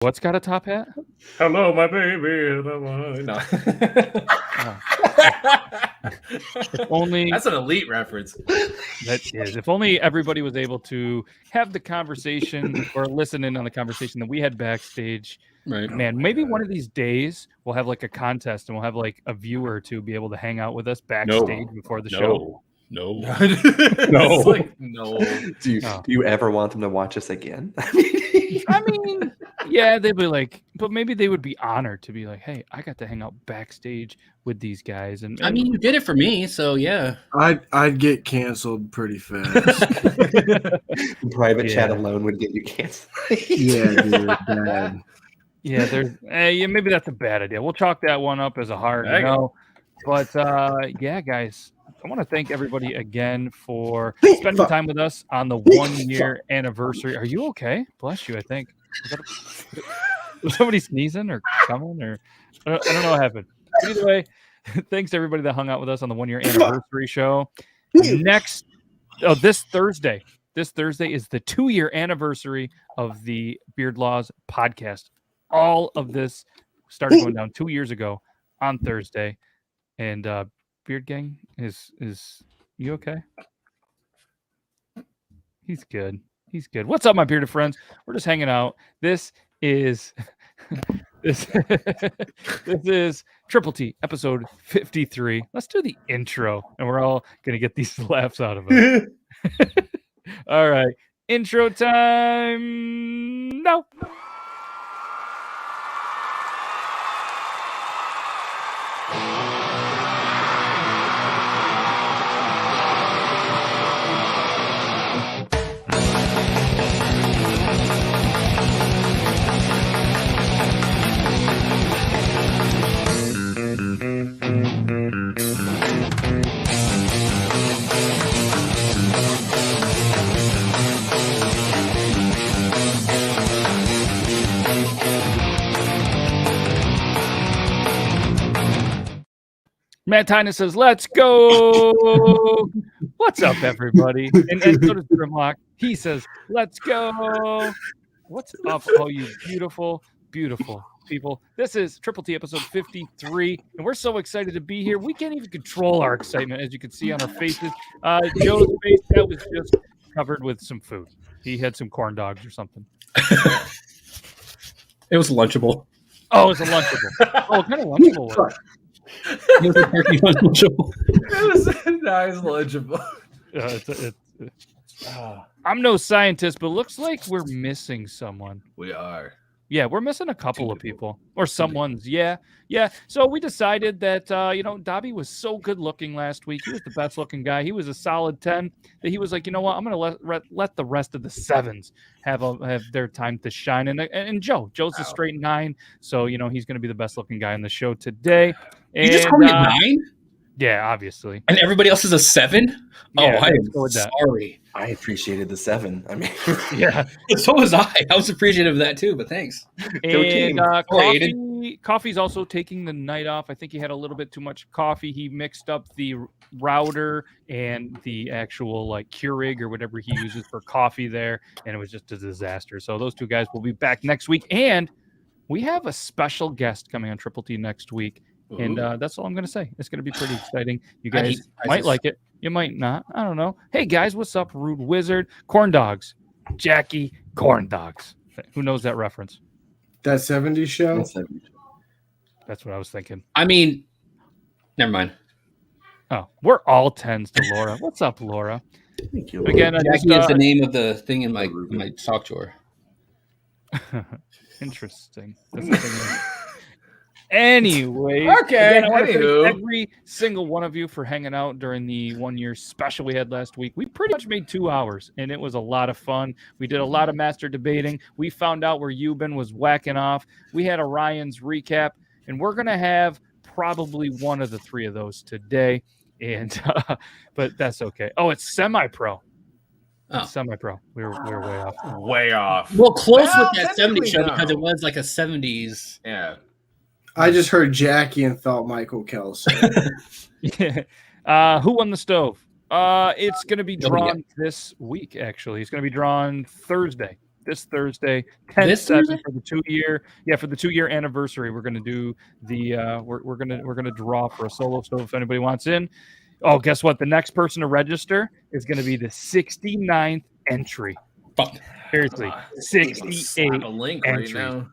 What's got a top hat? Hello, my baby. No. If only That's an elite reference. that is. If only everybody was able to have the conversation or listen in on the conversation that we had backstage. Right. Man, maybe one of these days we'll have like a contest and we'll have like a viewer or two be able to hang out with us backstage before the show. No. It's like, no. Do you ever want them to watch us again? I mean, yeah, they'd be like, but maybe they would be honored to be like, hey, I got to hang out backstage with these guys. And I mean, you did it for me, so yeah. I'd get canceled pretty fast. Private chat alone would get you canceled. Yeah, dude, bad. Yeah, there's maybe that's a bad idea. We'll chalk that one up as a hard no. But yeah, guys, I want to thank everybody again for spending time with us on the 1-year anniversary. Are you okay? Bless you, I think. Was somebody sneezing or coming or I don't know what happened. But either way, thanks to everybody that hung out with us on the 1-year anniversary show. This Thursday is the 2-year anniversary of the Beard Laws podcast. All of this started going down 2 years ago on Thursday. And Beard Gang is you okay? He's good. What's up, my bearded friends? We're just hanging out. This is this is Triple T episode 53. Let's do the intro, and we're all gonna get these laughs out of it. All right, intro time. No. Matt Tynan says, let's go. What's up, everybody? And so does Grimlock. He says, let's go. What's up, all you beautiful, beautiful people? This is Triple T episode 53, and we're so excited to be here. We can't even control our excitement, as you can see on our faces. Joe's face, that was just covered with some food. He had some corn dogs or something. It was Lunchable. Oh, it was a Lunchable. Oh, what kind of Lunchable was it? It was a turkey Lunchable. It was a nice Lunchable. I'm no scientist, but looks like we're missing someone. We are. Yeah, we're missing a couple of people or someone's. Yeah. So we decided that, Dobby was so good looking last week. He was the best looking guy. He was a solid 10 that he was like, you know what? I'm going to let the rest of the 7s have their time to shine. And Joe's a straight 9. So, he's going to be the best looking guy on the show today. You just called me a 9? Yeah, obviously. And everybody else is a 7? Yeah, I am sorry. I appreciated the 7. I mean, yeah. So was I. I was appreciative of that too, but thanks. And Coffee's also taking the night off. I think he had a little bit too much coffee. He mixed up the router and the actual Keurig or whatever he uses for coffee there, and it was just a disaster. So those two guys will be back next week, and we have a special guest coming on Triple T next week. And that's all I'm going to say. It's going to be pretty exciting. You guys might like it. You might not. I don't know. Hey, guys, what's up, Rude Wizard? Corn Dogs. Jackie Corn Dogs. Who knows that reference? That 70s show? That's what I was thinking. I mean, never mind. Oh, we're all 10s to Laura. What's up, Laura? Thank you. Again, Jackie is the name of the thing in my sock drawer. Interesting. That's the thing. Anyway, okay. Again, I want to thank every single one of you for hanging out during the 1-year special we had last week. We pretty much made 2 hours, and it was a lot of fun. We did a lot of master debating. We found out where Euban was whacking off. We had Orion's recap, and we're going to have probably one of the 3 of those today. And but that's okay. Oh, it's semi-pro. Oh. Semi-pro. We were way off. Way off. Well, close with that 70s technically show no. because it was like a 70s. Yeah. I just heard Jackie and thought Michael Kelsey. Yeah. Who won the stove? It's going to be drawn this week, actually. It's going to be drawn Thursday. this Thursday, 10/7 This Thursday? for the 2-year. Yeah, for the 2-year anniversary, we're gonna do the we're gonna draw for a solo stove if anybody wants in. Oh, guess what? The next person to register is gonna be the 69th entry. Fuck. Seriously, Slap 68 a link entries. right now.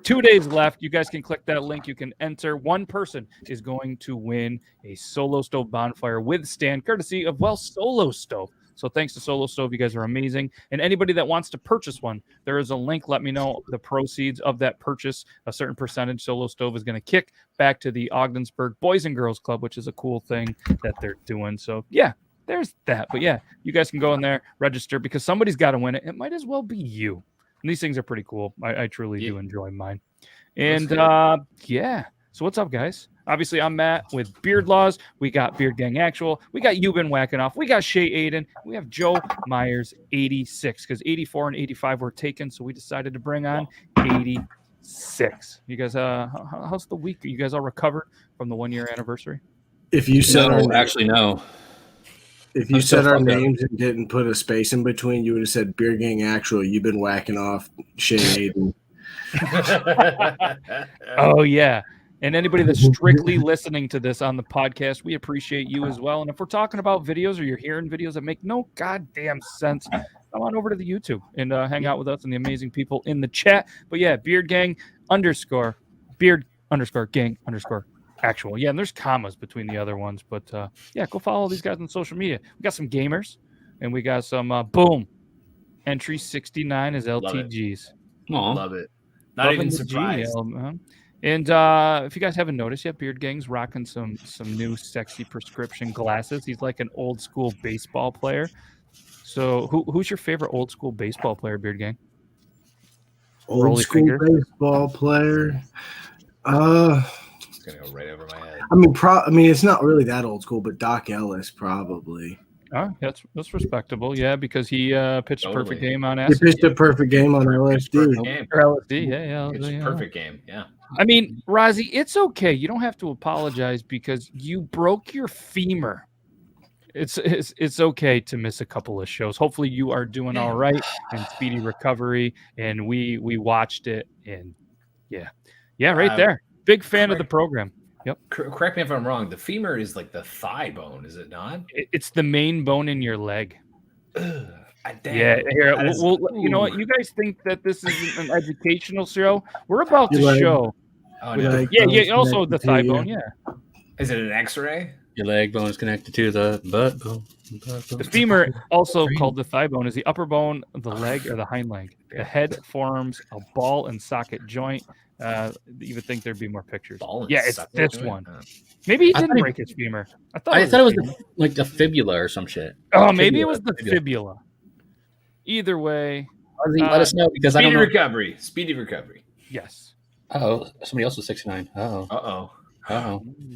2 days left. You guys can click that link. You can enter. One person is going to win a Solo Stove bonfire with stand, courtesy of Solo Stove. So thanks to Solo Stove, you guys are amazing. And anybody that wants to purchase one, there is a link. Let me know the proceeds of that purchase. A certain percentage Solo Stove is going to kick back to the Ogdensburg Boys and Girls Club, which is a cool thing that they're doing. So yeah, there's that. But yeah, you guys can go in there, register, because somebody's got to win it. It might as well be you. And these things are pretty cool. I truly do enjoy mine. And yeah. So what's up, guys? Obviously, I'm Matt with Beard Laws. We got Beard Gang Actual. We got You Been Whacking Off. We got Shay Aiden. We have Joe Myers 86 because 84 and 85 were taken. So we decided to bring on 86. You guys, how's the week? Are you guys all recovered from the 1-year anniversary? If you said No, actually, no. If you said our names and didn't put a space in between, you would have said Beard Gang Actual. You've been whacking off Shay Aiden. Oh, yeah. And anybody that's strictly listening to this on the podcast, we appreciate you as well. And if we're talking about videos or you're hearing videos that make no goddamn sense, come on over to the YouTube and hang out with us and the amazing people in the chat. But yeah, Beard Gang Beard Gang Actual. Yeah, and there's commas between the other ones. But yeah, go follow these guys on social media. We got some gamers and we got some boom. Entry 69 is LTGs. Love it. Not even surprised. And if you guys haven't noticed yet, Beard Gang's rocking some new sexy prescription glasses. He's like an old school baseball player. So who's your favorite old school baseball player, Beard Gang? Old school baseball player. It's gonna go right over my head. I mean, it's not really that old school, but Doc Ellis probably. Oh, that's respectable. Yeah, because he pitched a perfect game on He acid. pitched a perfect game on LSD. Or LSD. Yeah. It's a perfect game. Yeah. I mean, Rozzy, it's okay. You don't have to apologize because you broke your femur. It's okay to miss a couple of shows. Hopefully you are doing all right and speedy recovery. And we watched it and yeah, right there. Big fan of the program. Yep. Correct me if I'm wrong. The femur is like the thigh bone, is it not? It's the main bone in your leg. Damn. Yeah, here. Well, you know what? You guys think that this is an educational show? We're about to show. Oh, no. Yeah. Also the thigh bone. Yeah. Is it an X-ray? Your leg bone is connected to the butt bone. The femur, also called the thigh bone, is the upper bone of the leg or the hind leg. The head forms a ball and socket joint. You would think there'd be more pictures. It's this joint. One. Maybe he didn't break his femur. I thought it was like a fibula or some shit. Oh, maybe it was the fibula. Either way, let us know because I don't know. Speedy recovery. Yes. Oh, somebody else was 69. Oh.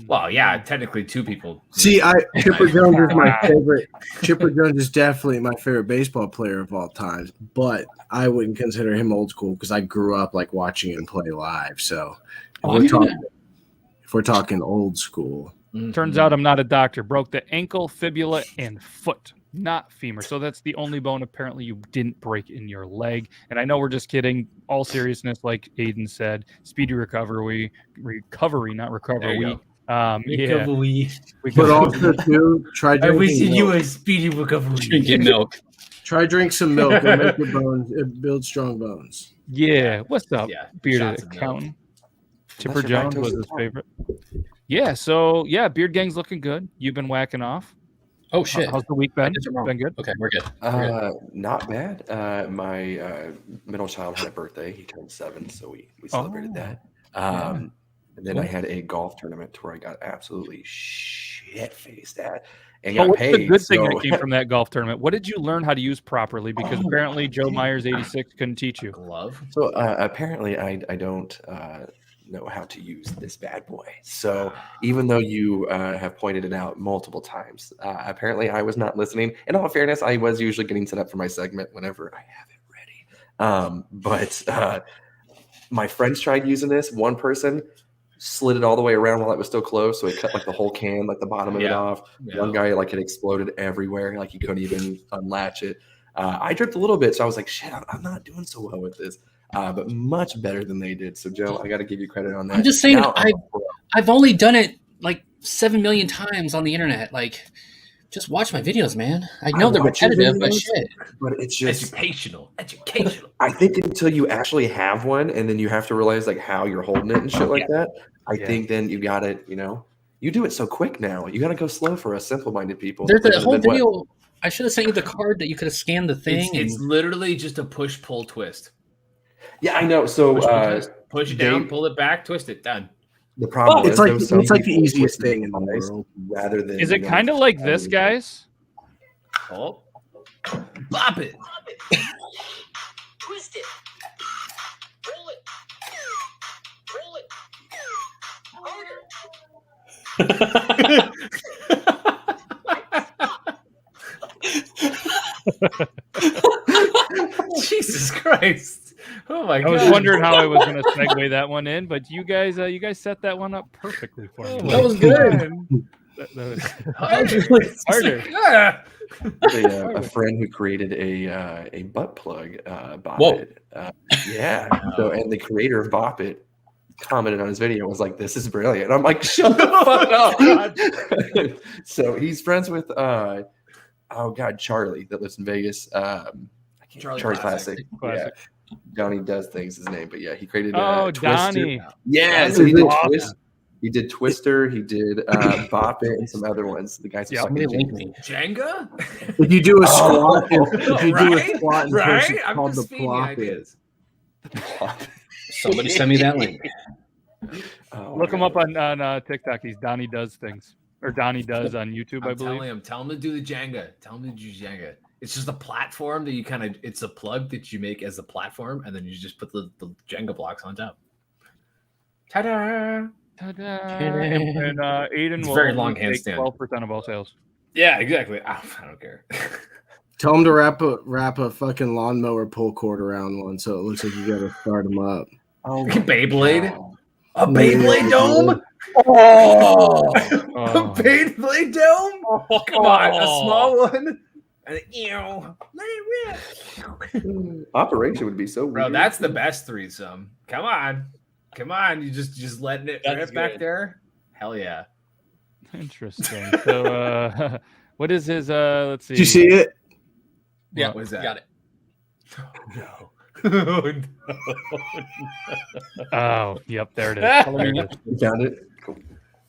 Well, yeah, technically two people. See, Chipper Jones is my favorite. Chipper Jones is definitely my favorite baseball player of all time, but I wouldn't consider him old school because I grew up like watching him play live. So if we're talking old school, turns out I'm not a doctor. Broke the ankle, fibula, and foot, not femur. So that's the only bone apparently you didn't break in your leg. And I know we're just kidding. All seriousness, like Aiden said, speedy recovery, not recovery. Recovery. But also too, try drinking. I wish you a speedy recovery. Drinking milk. Try drink some milk. It'll make your bones. It builds strong bones. Yeah. What's up, Yeah, bearded accountant? Chipper Jones was his favorite. Yeah. So yeah, Beard Gang's looking good. You've been whacking off. Oh shit! How's the week been? Been good. Okay, we're good. Not bad. My middle child had a birthday. He turned 7, so we celebrated that. And then I had a golf tournament where I got absolutely shit-faced at and got what's paid. The good thing that came from that golf tournament? What did you learn how to use properly? Because apparently Joe Myers 86 couldn't teach you. Glove. So apparently I don't know how to use this bad boy. So even though you have pointed it out multiple times, apparently I was not listening. In all fairness, I was usually getting set up for my segment whenever I have it ready. But my friends tried using this. One person slid it all the way around while it was still closed, so it cut like the whole can, like the bottom of it off. One guy, like, it exploded everywhere, like he couldn't even unlatch it. I dripped a little bit, so I was like, shit, I'm not doing so well with this. But much better than they did. So Joe, I got to give you credit on that. I'm just saying, Now, I've only done it like 7 million times on the internet. Like, just watch my videos, man. I know they're repetitive, but shit. But it's just educational. I think until you actually have one, and then you have to realize like how you're holding it and shit like that. I think then you got it. You do it so quick now. You got to go slow for us simple-minded people. There's a whole video. I should have sent you the card that you could have scanned the thing. It's literally just a push, pull, twist. Yeah, I know. So push it down, pull it back, twist it, done. The problem is it's like the easiest thing in the world. Rather than is it kind of like this, guys? Oh, bop it, twist it, roll it, harder. Jesus Christ! Oh my God! I was wondering how I was going to segue that one in, but you guys set that one up perfectly for me. That was good. That was harder. A friend who created a butt plug Bop Whoa. It. Yeah. So and the creator of Bop It commented on his video and was like, "This is brilliant." I'm like, "Shut the fuck up!" So he's friends with Charlie that lives in Vegas. Charlie Classic. Yeah. Donnie Does Things his name, but yeah, he created Twister. Donnie. Yeah, so he did He did Twister. He did Bop It and some other ones. The guys. Jenga. If you do a squat, if you do a squat and push, right? it's called the plop it. Somebody send me that link. Look him up on TikTok. He's Donnie Does Things, or Donnie Does on YouTube, I believe. Tell him to do the Jenga. Tell him to do Jenga. It's just a platform that you it's a plug that you make as a platform, and then you just put the Jenga blocks on top. Ta-da! Ta-da! And Aiden will very long take handstand. 12% of all sales. Yeah, exactly. I don't care. Tell him to wrap a fucking lawnmower pull cord around one, so it looks like you got to start them up. Oh, Beyblade. A Beyblade dome. Oh, A Beyblade dome. Oh, come on, a small one. And let it rip. Operation would be so weird. Bro, that's the best threesome. Come on. You just letting it rip back there. Hell yeah. Interesting. So, what is his? Let's see. Did you see it? yeah, What was that? got it. No. Oh, no. Oh, yep, there it is. There it is. You found it. Cool.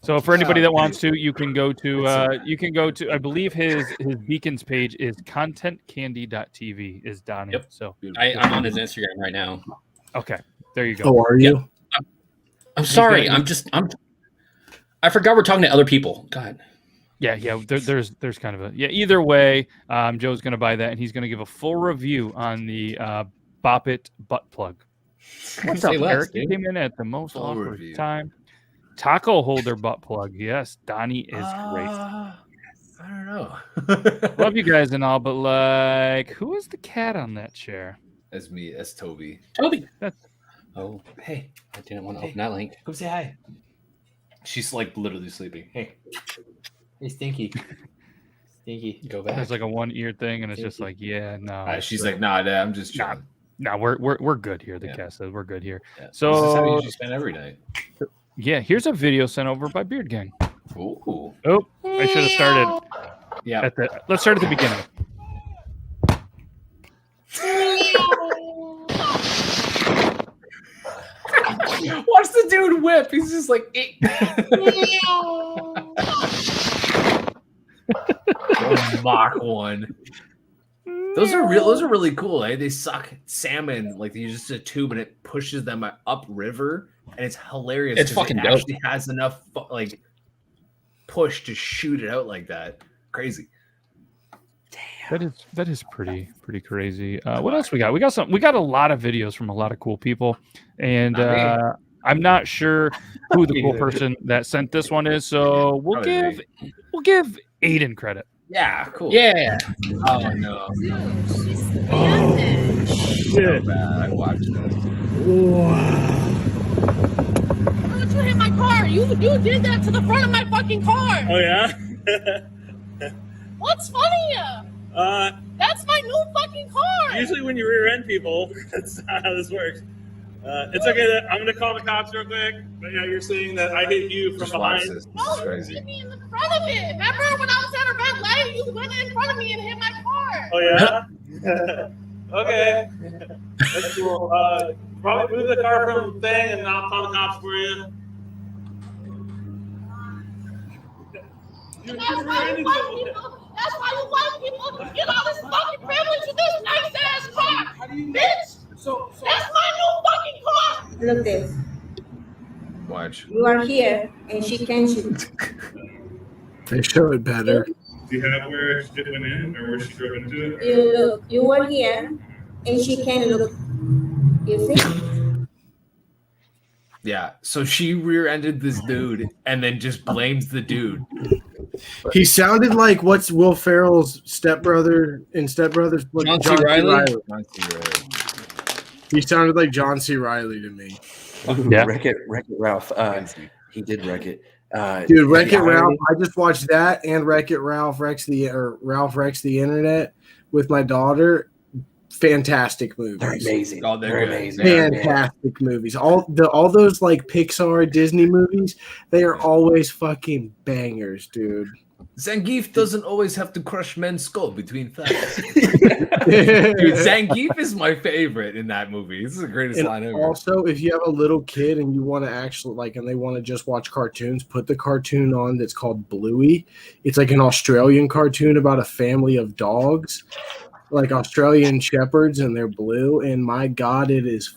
So for anybody that wants to, you can go to I believe his Beacons page is contentcandy.tv is Donnie. Yep. So I'm on his Instagram right now. okay, there you go. Oh, are you? I'm sorry. I forgot we're talking to other people. God. Yeah. There's kind of a Either way, Joe's going to buy that, and he's going to give a full review on the Bop It butt plug. What's up, Say less, Eric? You dude. came in at the most Full awkward review. time. Taco holder butt plug. Yes, Donnie is great. I don't know. Love you guys and all, but like, who is the cat on that chair? That's me. That's Toby. Toby. That's Oh, Hey, I didn't want to open that link. come say hi. She's like literally sleeping. Hey, Stinky. Stinky. Go back. there's like a one ear thing, and it's just like, no. She's like, nah, Dad, I'm just chilling. No, we're good here. The Yeah. cat says we're good here. Yeah. This is So how you usually spend every night. yeah, here's a video sent over by Beard Gang. Ooh. Oh, I should have started Yeah. let's start at the beginning. Watch the dude whip. He's just like, Mach 1. Those are really cool. Eh? They suck salmon like they use just a tube and it pushes them up river, and it's hilarious. It's 'cause fucking it dope. actually has enough like push to shoot it out like that. Crazy. That is pretty crazy. What else we got? We got a lot of videos from a lot of cool people, and I'm not sure who the cool person that sent this one is. So we'll give Aiden credit. Yeah, cool. Yeah. Oh no. Shit. So bad. I watched this. Why don't you hit my car? You did that to the front of my fucking car. Oh yeah? What's funny? That's my new fucking car. Usually when you rear end people, that's not how this works. It's okay. I'm going to call the cops real quick. But yeah, you're saying that I hit you from Just watch behind. this. This No, is you crazy. hit me in the front of it. Remember when I was at a red light? You went in front of me and hit my car. Oh, yeah? Okay. That's cool. Probably move the car from the thing and I'll call the cops for you. And that's why you white people. That's why you white people get all this fucking privilege with this nice ass car, bitch. So That's my new fucking car. Look this. Watch. You are here and she can shoot. They show it better. Do you have where it went in or where she drove into it? You look. You were here and she can look. You see? Yeah. So she rear-ended this dude and then just blames the dude. He sounded like what's Will Ferrell's stepbrother in Step Brothers? John C. Reilly? He sounded like John C. Reilly to me. Yeah. Wreck-It Ralph. He did wreck it. Dude, Wreck-It Ralph. I just watched that and Wreck-It Ralph Wrecks the Internet with my daughter. Fantastic movies. They're amazing. Oh, they're They're good. amazing. Fantastic movies. All those like Pixar Disney movies, they are always fucking bangers, dude. Zangief doesn't always have to crush men's skull between thighs. Dude, Zangief is my favorite in that movie. This is the greatest And line ever. also, if you have a little kid and you want to actually like, and they want to just watch cartoons, put the cartoon on that's called Bluey. It's like an Australian cartoon about a family of dogs, like Australian shepherds, and they're blue. And my God, it is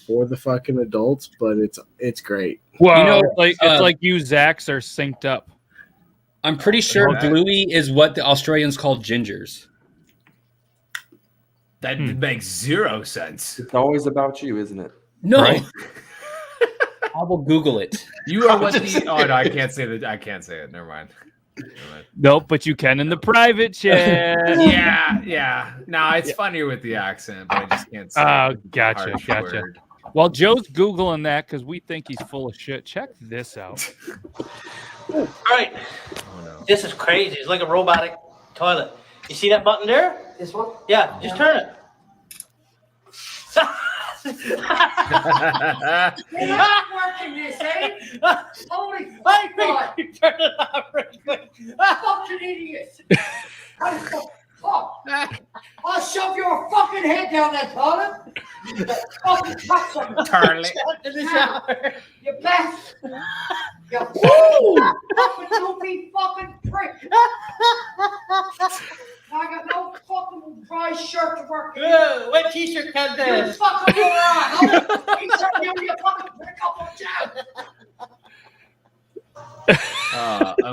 for the fucking adults, but it's great. Well, You know, it's like you Zacks are synced up. I'm pretty sure Okay. Bluey is what the Australians call gingers. That makes zero sense. It's always about you, isn't it? No. Right? I will Google it. You are what the. Oh no, I can't say that. I can't say it. Never mind. Nope, but you can in the private chat. Yeah. No, it's funnier with the accent, but I just can't say. Oh, the gotcha. harsh word. While Joe's Googling that because we think he's full of shit, check this out. all right, Oh no. this is crazy. It's like a robotic toilet. You see that button there? This one? Yeah, just turn it. You're not working this, eh? Holy fuck! Turn it off real quick. Fucking idiot! I'll shove your fucking head down that toilet! You fucking cocksucker! Turlet. In the shower. You bastard! You fucking goofy fucking prick! I got no fucking dry shirt to work in. What t-shirt cut You this? fucking moron! He's trying to give me a fucking prick up on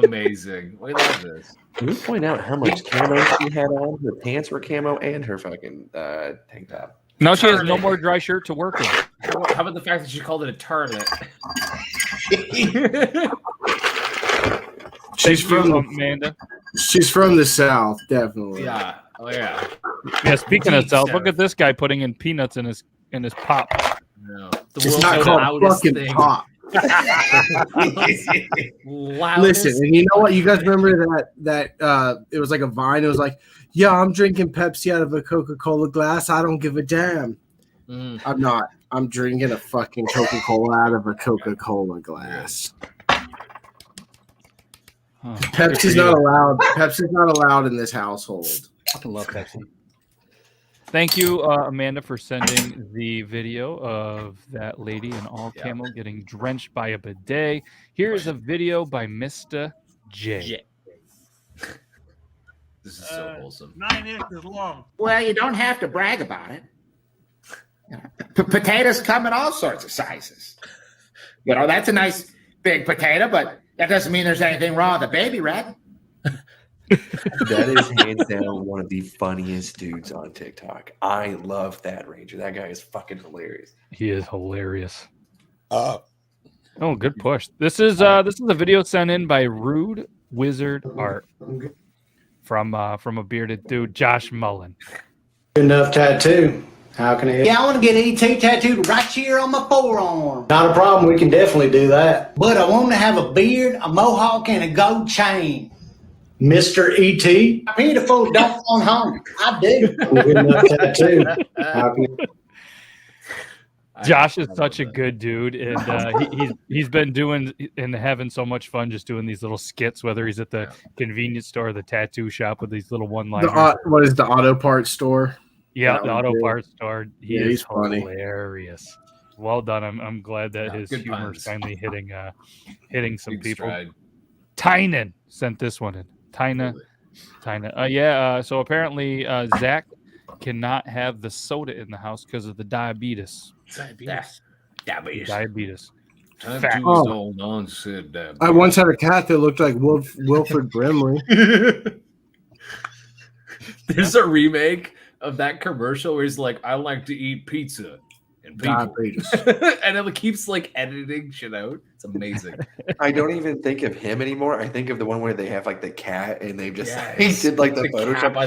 Amazing. We love this. Can we point out how much camo she had on? Her pants were camo and her fucking tank top. Now she has no more dry shirt to work in. How about the fact that she called it a turlet? She's from Amanda. She's from the South, definitely. Yeah. Oh yeah. Yeah, speaking of Deep South, South. look at this guy putting in peanuts in his pop. No. It's not called fucking pop. Loudest. Listen, and you know what? You guys remember that it was like a Vine. It was like, yeah, I'm drinking Pepsi out of a Coca-Cola glass. I don't give a damn. Mm. I'm not. I'm drinking a fucking Coca-Cola out of a Coca-Cola glass. Huh. Pepsi's not allowed. Pepsi's not allowed in this household. I fucking love Pepsi. Thank you, Amanda, for sending the video of that lady in all camo getting drenched by a bidet. Here is a video by Mr. J. This is so wholesome. 9 inches long. Well, you don't have to brag about it. You know, potatoes come in all sorts of sizes. You know, that's a nice big potato, but that doesn't mean there's anything wrong with the baby red. That is hands down one of the funniest dudes on TikTok. I love that Ranger. That guy is fucking hilarious. He is hilarious. Oh, good push. This is a video sent in by Rude Wizard Art from a bearded dude, Josh Mullen. Enough tattoo. How can I help? Yeah, I want to get ET tattooed right here on my forearm. Not a problem. We can definitely do that. But I want to have a beard, a mohawk, and a gold chain. Mr. E.T. Beautiful, don't phone home. I do. Good enough tattoo. How can it- Josh is such a good dude, and he's been doing and having so much fun just doing these little skits, whether he's at the convenience store or the tattoo shop with these little one-liners. What is the auto parts store? Yeah, the auto parts store. He's funny. Hilarious. Well done. I'm glad that his humor is finally hitting some people. Tynan sent this one in. Tynan. So apparently Zach cannot have the soda in the house because of the diabetes. Diabetes. I once had a cat that looked like Wilfred Brimley. There's a remake of that commercial where he's like, I like to eat pizza and people. And it keeps like editing shit out. It's amazing. I don't even think of him anymore. I think of the one where they have like the cat and they've just he did like the Photoshop by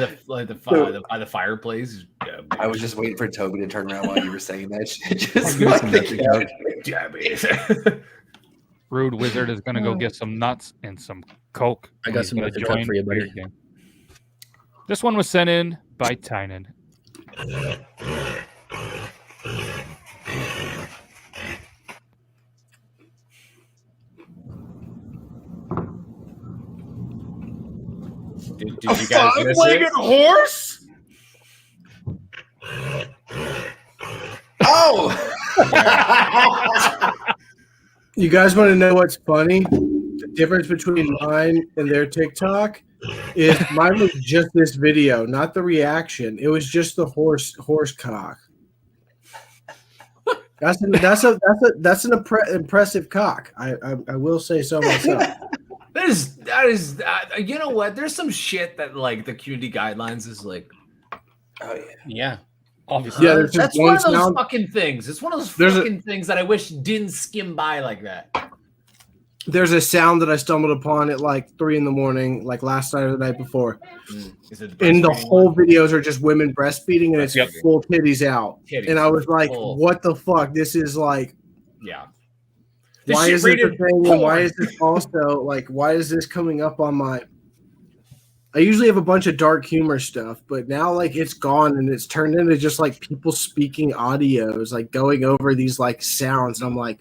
the fireplace. Yeah, I was just waiting for Toby to turn around while you were saying that shit. Just like the Rude Wizard is gonna go get some nuts and some Coke. I got some nuts and Coke for you, buddy. This one was sent in by Tynan. Did you guys miss it? Five-legged horse? Oh! You guys want to know what's funny? The difference between mine and their TikTok is mine was just this video, not the reaction. It was just the horse cock. That's an impressive cock. I will say so myself. That is you know what? There's some shit that like the community guidelines is like, oh yeah, obviously. Yeah, that's one of those fucking things. It's one of those fucking things that I wish didn't skim by like that. There's a sound that I stumbled upon at like 3 a.m, like last night or the night before. And the whole videos are just women breastfeeding and it's full titties out. And I was like, what the fuck? This is like, why is this a thing? And why is this also like, why is this coming up on my? I usually have a bunch of dark humor stuff, but now like it's gone and it's turned into just like people speaking audios, like going over these like sounds. And I'm like,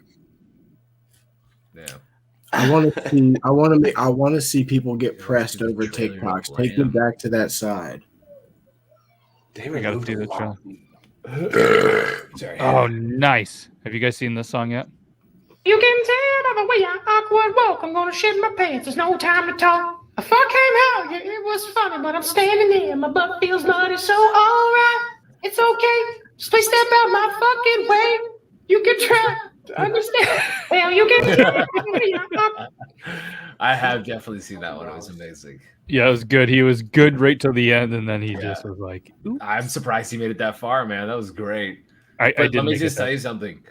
I want to see people get pressed over TikToks. Take me back to that side. I gotta do the trailer. Oh, nice. Have you guys seen this song yet? You can tell by the way I awkward walk. I'm gonna shit my pants. There's no time to talk. A fuck came out. Yeah, it was funny, but I'm standing there. My butt feels muddy, so alright. It's okay. Just please step out my fucking way. You can try to understand. Hell, you can try. I have definitely seen that one. It was amazing. Yeah, it was good. He was good right till the end, and then he just was like, oops. I'm surprised he made it that far, man. That was great. Let me just tell you something.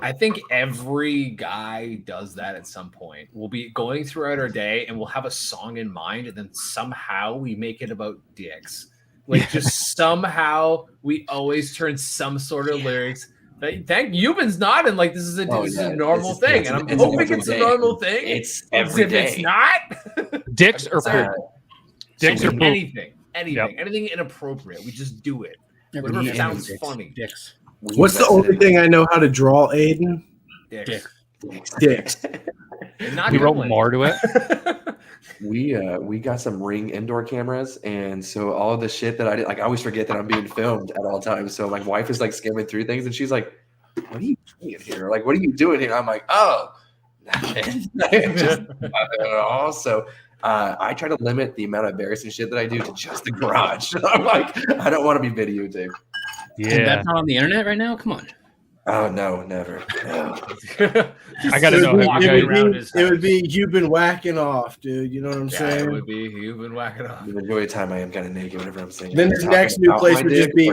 I think every guy does that at some point. We'll be going throughout our day and we'll have a song in mind, and then somehow we make it about dicks. Like just somehow we always turn some sort of lyrics. Thank Euban's nodding like this is a normal thing, and I'm hoping it's a normal thing. It's every day. If it's not, dicks or poop. Dicks or poop. Anything inappropriate. We just do it. Whatever sounds funny. Dicks. What's the only thing I know how to draw, Aiden? Dicks. We wrote more to it. We got some Ring indoor cameras, and so all of the shit that I did, like I always forget that I'm being filmed at all times. So my wife is like skimming through things, and she's like, "What are you doing here? Like, what are you doing here?" I'm like, "Oh." Also, I try to limit the amount of embarrassing shit that I do to just the garage. I'm like, I don't want to be videotaped. Yeah, and that's not on the internet right now. Come on. Oh no, never. No. I gotta know. It would be you've been whacking off, dude. You know what I'm saying? It would be you've been whacking off. The majority of the time, I am kind of naked whenever I'm saying. Then the next new place would just be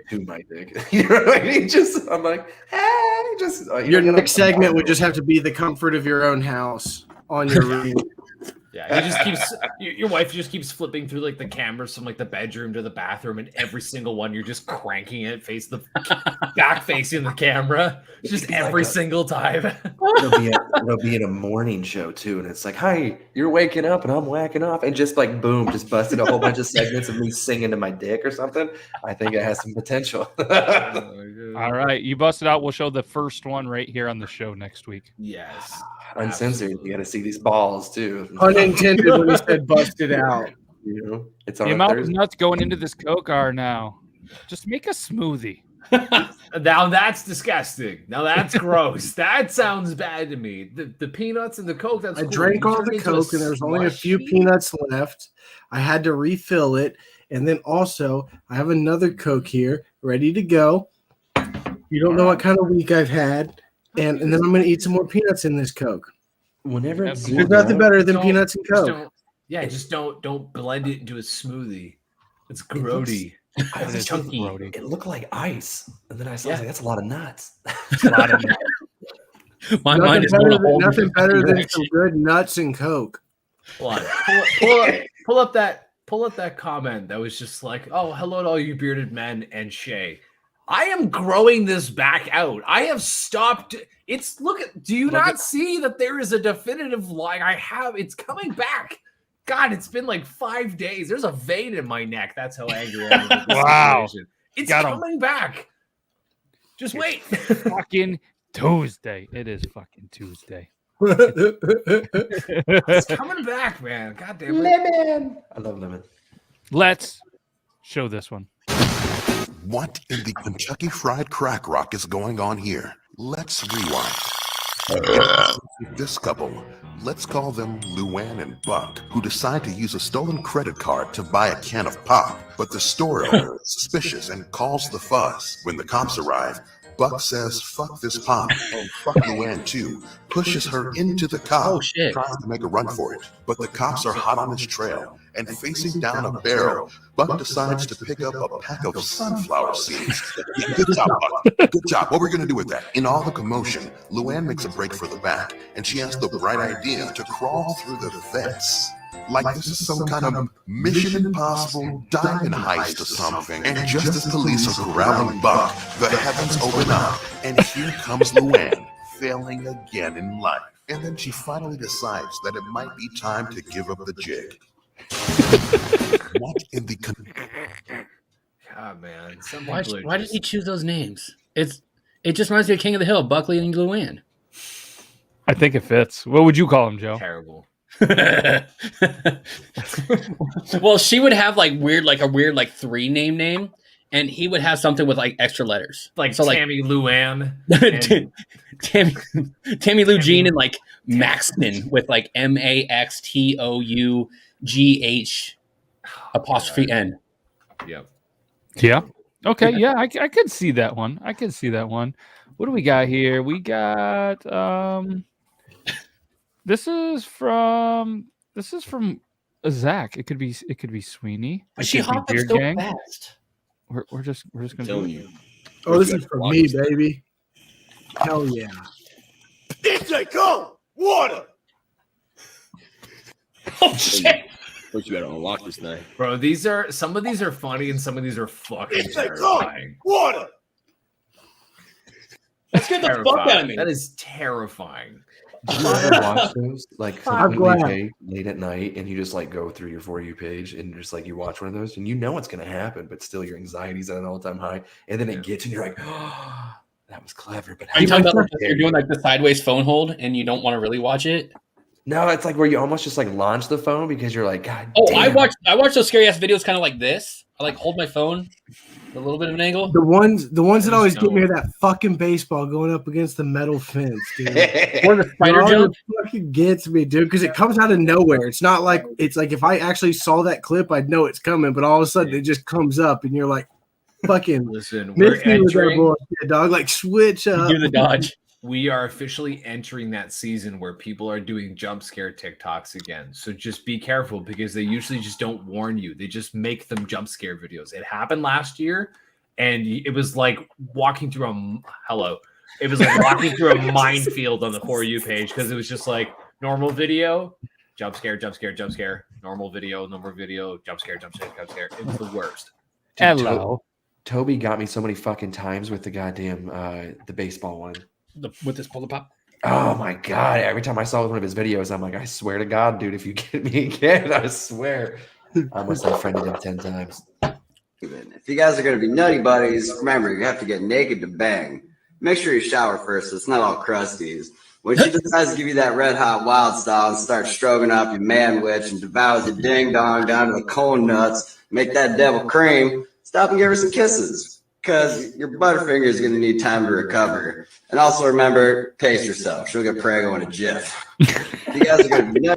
to my dick. You know what I mean? Just I'm like, hey, just your next segment would just have to be the comfort of your own house on your room. Yeah, he just keeps your wife just keeps flipping through like the cameras from like the bedroom to the bathroom, and every single one you're just cranking it back facing the camera, just every single time. It'll be in a morning show too, and it's like, "Hi, you're waking up, and I'm whacking off," and just like boom, just busted a whole bunch of segments of me singing to my dick or something. I think it has some potential. All right, you busted out. We'll show the first one right here on the show next week. Yes, uncensored. You got to see these balls too. Unintended when he said busted out. You know, it's The on a amount of Thursday. nuts going into this Coke are now. Just make a smoothie. Now that's disgusting. Now that's gross. That sounds bad to me. The peanuts and the Coke. That's I cool. drank You all turned the into Coke, and there was only a few slushy? peanuts left. I had to refill it, and then also I have another Coke here ready to go. You don't know what kind of week I've had, and then I'm going to eat some more peanuts in this Coke. Whenever it's There's nothing better than Don't- peanuts and just Coke. don't- Yeah, just don't blend it into a smoothie. It's It looks- grody. I was It's thinking, chunky. it looked like ice, and then I saw that's a lot of nuts. My Nothing mind is better going a than, whole nothing different better than direction. some good nuts and Coke. Hold on. Pull up that comment that was just like, "Oh, hello to all you bearded men and Shay. I am growing this back out. I have stopped. It's do you not see that there is a definitive line? It's coming back. God, it's been like 5 days. There's a vein in my neck. That's how angry I am. With this Wow. situation. It's Got 'em. coming back. Just wait. Fucking Tuesday. It is fucking Tuesday. It's coming back, man. God damn it. Lemon. I love lemon. Let's show this one. What in the Kentucky Fried Crack Rock is going on here? Let's rewind. This couple, let's call them Luann and Buck, who decide to use a stolen credit card to buy a can of pop, but the store owner is suspicious and calls the fuzz. When the cops arrive, Buck says, "Fuck this pop," and fuck Luann too, pushes her into the car, Oh, shit. trying to make a run for it. But the cops are hot on his trail, and facing down a barrel, Buck decides to pick up a pack of sunflower seeds. Yeah, good job, Buck. Good job. What are we going to do with that? In all the commotion, Luann makes a break for the back, and she has the bright idea to crawl through the fence. Like this is some kind of Mission Impossible diamond heist or something. And just as police are corralling Buck, the heavens open up, and here comes Luann, failing again in life. And then she finally decides that it might be time to give up the jig. What in the... God, man. Some Why, people are why did just- he choose those names? It just reminds me of King of the Hill, Buckley and Luann. I think it fits. What would you call him, Joe? Terrible. Well, she would have a weird 3-name, and he would have something with extra letters, Like so Tammy Luann. and- Tammy Lou Jean and Maxton with MAXTOUGH''N. Yep. Yeah. Okay. Yeah, I could see that one. I could see that one. What do we got here? We got this is from Zach. It could be Sweeney. But It she could be hopped up Beard so Gang. fast. We're just gonna telling do you. Oh, this is for me, baby. Hell yeah. DJ, go! Water! Oh shit! First, you gotta unlock this thing. Bro, some of these are funny and some of these are fucking DJ, go! terrifying. Water! Let's get the fuck out of me. That is terrifying. Do you ever watch those I'm completely glad. late at night, and you just go through your For You page and just you watch one of those, and you know what's going to happen, but still your anxiety's at an all-time high, and then it gets, and you're like, oh, that was clever. But Are you talking about you're doing the sideways phone hold and you don't want to really watch it? No, it's where you almost just launch the phone because you're like, God. Oh, damn. I watch those scary ass videos kind of like this. I hold my phone at a little bit of an angle. The ones that always Just get me are don't. that fucking baseball going up against the metal fence, dude. Or the spider It jump. fucking gets me, dude, because it comes out of nowhere. It's not like if I actually saw that clip, I'd know it's coming, but all of a sudden it just comes up, and you're like, fucking Listen, we're miss me with that entering. bullshit, dog. Switch up. Do the dodge. We are officially entering that season where people are doing jump scare TikToks again. So just be careful because they usually just don't warn you. They just make them jump scare videos. It happened last year, and it was like walking through It was like walking through a minefield on the For You page because it was just normal video, jump scare, jump scare, jump scare, normal video, jump scare, jump scare, jump scare. It was the worst. Hello. Toby got me so many fucking times with the goddamn the baseball one. With this pull pop. Oh my god! Every time I saw one of his videos, I'm like, I swear to God, dude, if you get me again, I swear, I must have friended him 10 times. If you guys are going to be nutty buddies, remember you have to get naked to bang. Make sure you shower first. So it's not all crusties. When she decides to give you that red hot wild style and start stroking up your man witch and devours your ding dong down to the cone nuts, make that devil cream. Stop and give her some kisses. Because your Butterfinger is going to need time to recover. And also remember, pace yourself. She'll get prego in a jiff. You guys are going to be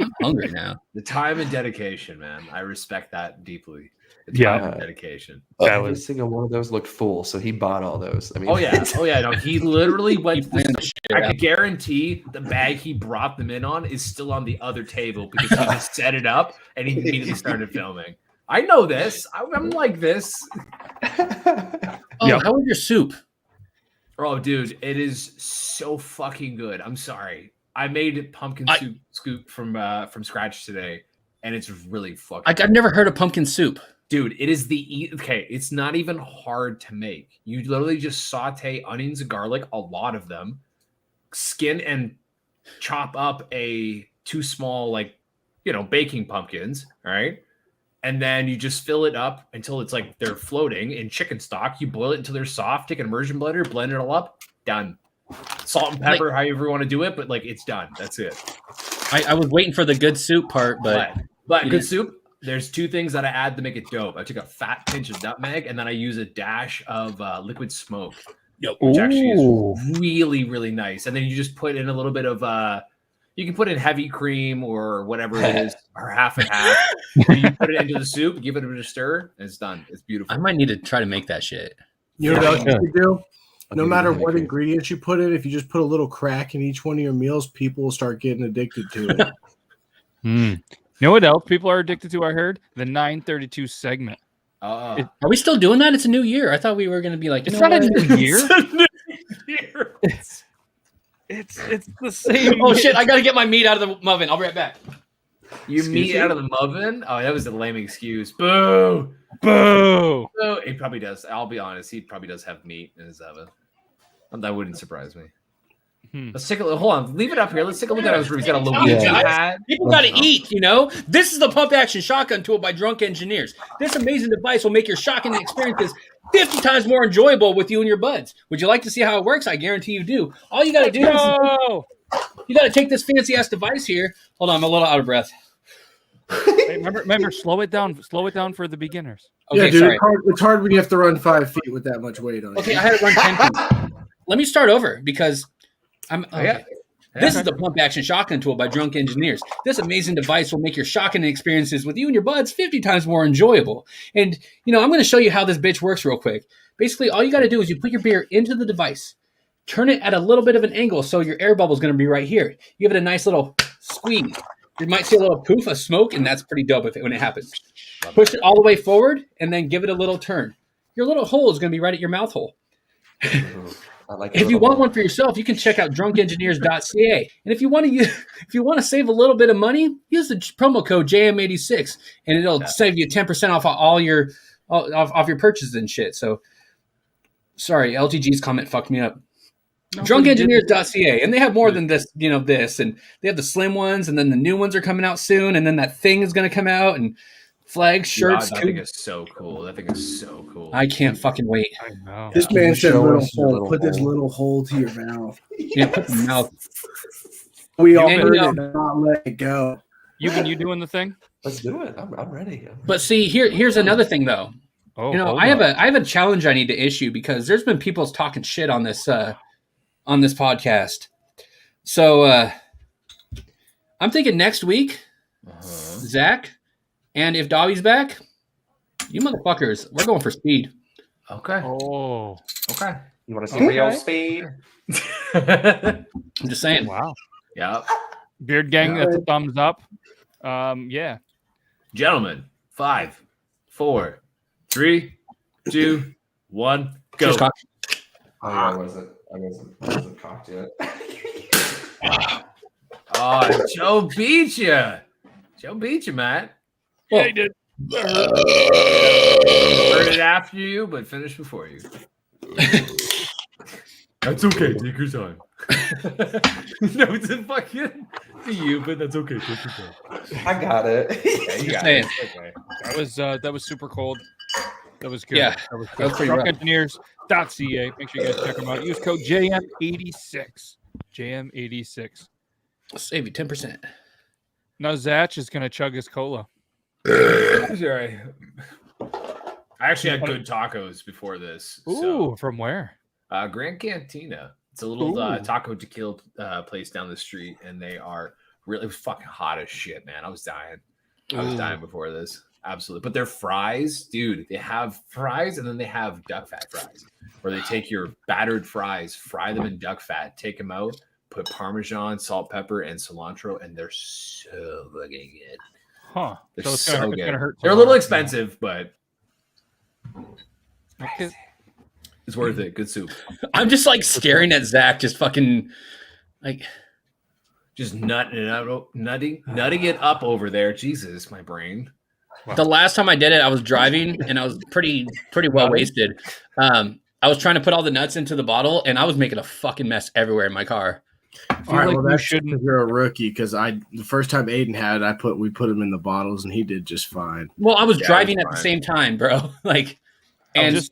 I'm hungry now. The time and dedication, man. I respect that deeply. The time and dedication. Every single one of those looked full, so he bought all those. I mean, Oh yeah. No, he literally went to this. I can guarantee the bag he brought them in on is still on the other table because he just set it up and he immediately started filming. I know this. I'm like this. How was your soup? Oh, dude, it is so fucking good. I'm sorry. I made pumpkin soup scoop from scratch today, and it's really fucking. I've never heard of pumpkin soup, dude. It is okay. It's not even hard to make. You literally just saute onions and garlic, a lot of them, skin and chop up 2 small baking pumpkins. All right. And then you just fill it up until it's like they're floating in chicken stock. You boil it until they're soft. Take an immersion blender, blend it all up. Done. Salt and pepper, however you want to do it, but it's done. That's it. I was waiting for the good soup part, but good soup. There's 2 things that I add to make it dope. I took a fat pinch of nutmeg, and then I use a dash of liquid smoke, which actually is really, really nice. And then you just put in a little bit of you can put in heavy cream or whatever it is, or half and half. And you put it into the soup, give it a bit of stir, and it's done. It's beautiful. I might need to try to make that shit. You know what else you do? No matter what ingredients you put in, if you just put a little crack in each one of your meals, people will start getting addicted to it. You know what else people are addicted to? I heard the 932 segment. Are we still doing that? It's a new year. I thought we were going to be like, it's not a new year. It's the same. Oh shit! I got to get my meat out of the oven. I'll be right back. Meat out of the oven? Oh, that was a lame excuse. Boo! Boo! He probably does. I'll be honest. He probably does have meat in his oven. That wouldn't surprise me. Let's take a look. Hold on. Leave it up here. Let's take a look at his room. He's got a Luigi hat. People got to eat, you know? This is the pump action shotgun tool by Drunk Engineers. This amazing device will make your shocking experiences 50 times more enjoyable with you and your buds. Would you like to see how it works? I guarantee you do. All you got to do is you got to take this fancy ass device here. Hold on, I'm a little out of breath. Hey, remember, slow it down. Slow it down for the beginners. Okay, yeah, dude, sorry. it's hard when you have to run 5 feet with that much weight on you. Okay, I had to run 10 feet. Let me start over because I'm okay. This is the pump action shotgun tool by Drunk Engineers. This amazing device will make your shocking experiences with you and your buds 50 times more enjoyable. And, I'm going to show you how this bitch works real quick. Basically, all you got to do is you put your beer into the device, turn it at a little bit of an angle so your air bubble is going to be right here. Give it a nice little squeeze. You might see a little poof of smoke, and that's pretty dope when it happens. Push it all the way forward, and then give it a little turn. Your little hole is going to be right at your mouth hole. If you want one for yourself, you can check out drunkengineers.ca. And if you want to save a little bit of money, use the promo code JM86, and it'll save you 10% off all your off your purchases and shit. So, sorry, LTG's comment fucked me up. No, drunkengineers.ca, and they have more than this, this, and they have the slim ones, and then the new ones are coming out soon, and then that thing is going to come out, and flags, shirts. That thing is so cool. I can't fucking wait. I know. This man said little hole. Put this little hole to your mouth. Yeah, put the mouth. We all heard it, not let it go. You doing the thing? Let's do it. I'm ready. But see, here's another thing though. I have a challenge I need to issue because there's been people talking shit on this podcast. So I'm thinking next week, Zach, and if Dobby's back, you motherfuckers, we're going for speed. Okay. Oh. Okay. You want to see real speed? I'm just saying. Wow. Yeah. Beard gang, that's a thumbs up. Yeah. Gentlemen, 5, 4, 3, 2, 1, go. I wasn't cocked yet. Oh, Joe beat you. Joe beat you, Matt. Yeah, he did. Started after you, but finished before you. That's okay. Take your time. No, it's a fucking you, but that's okay. Take your time. I got it. Yeah, you got it. Okay. That was super cold. That was good. Yeah, that was that was pretty rough. DrunkEngineers.ca. Make sure you guys check them out. Use code JM86. JM86. Save you 10%. Now Zach is gonna chug his cola. Sorry. I actually had good tacos before this. Ooh, from where? Grand Cantina. It's a little taco tequila place down the street, and they are really fucking hot as shit, man. I was dying. I was dying before this. Absolutely. But their fries, dude, they have fries and then they have duck fat fries where they take your battered fries, fry them in duck fat, take them out, put Parmesan, salt, pepper, and cilantro, and they're so fucking good. Huh. They're So so it's good. gonna hurt They're a little expensive, but it's worth it. Good soup. I'm just like staring at Zach, just fucking like just nutting it up over there. Jesus, my brain. Wow. The last time I did it, I was driving and I was pretty well wasted. I was trying to put all the nuts into the bottle and I was making a fucking mess everywhere in my car. All right, well, that's shouldn't. You're a rookie because the first time Aiden had it, we put him in the bottles and he did just fine. Well, I was driving at the same time, bro. Like, and just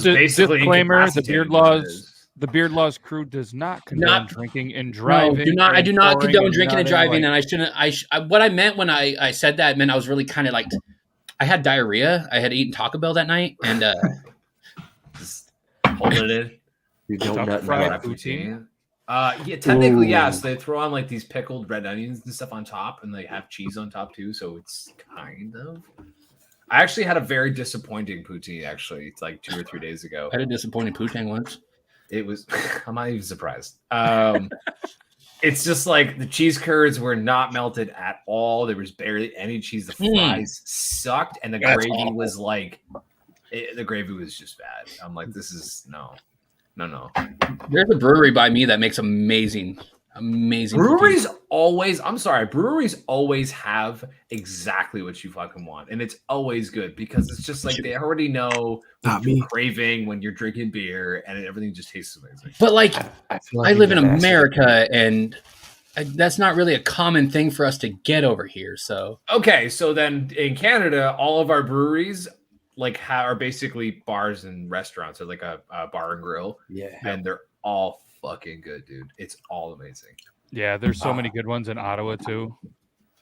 a disclaimer: the Beard Laws crew does not condone drinking and driving. No, I do not condone drinking and driving, and I shouldn't. What I meant when I said that meant I was really kind of like, I had diarrhea. I had eaten Taco Bell that night, and just hold it in. You don't nut poutine. Yeah, technically, yes. They throw on like these pickled red onions and stuff on top, and they have cheese on top too. So it's kind of. I actually had a very disappointing poutine. Actually, it's like 2 or 3 days ago. I had a disappointing poutine once. It was. I'm not even surprised. It's just like the cheese curds were not melted at all. There was barely any cheese. The fries sucked, and the gravy was like. The gravy was just bad. I'm like, this is no. There's a brewery by me that makes amazing breweries always. I'm sorry, breweries always have exactly what you fucking want, and it's always good because it's just like they already know what you're craving when you're drinking beer, and everything just tastes amazing. But like, I live in America, and that's not really a common thing for us to get over here. So okay, so then in Canada, all of our breweries. Like are basically bars and restaurants, or like a bar and grill. Yeah, and they're all fucking good, dude. It's all amazing. Yeah, there's so many good ones in Ottawa too.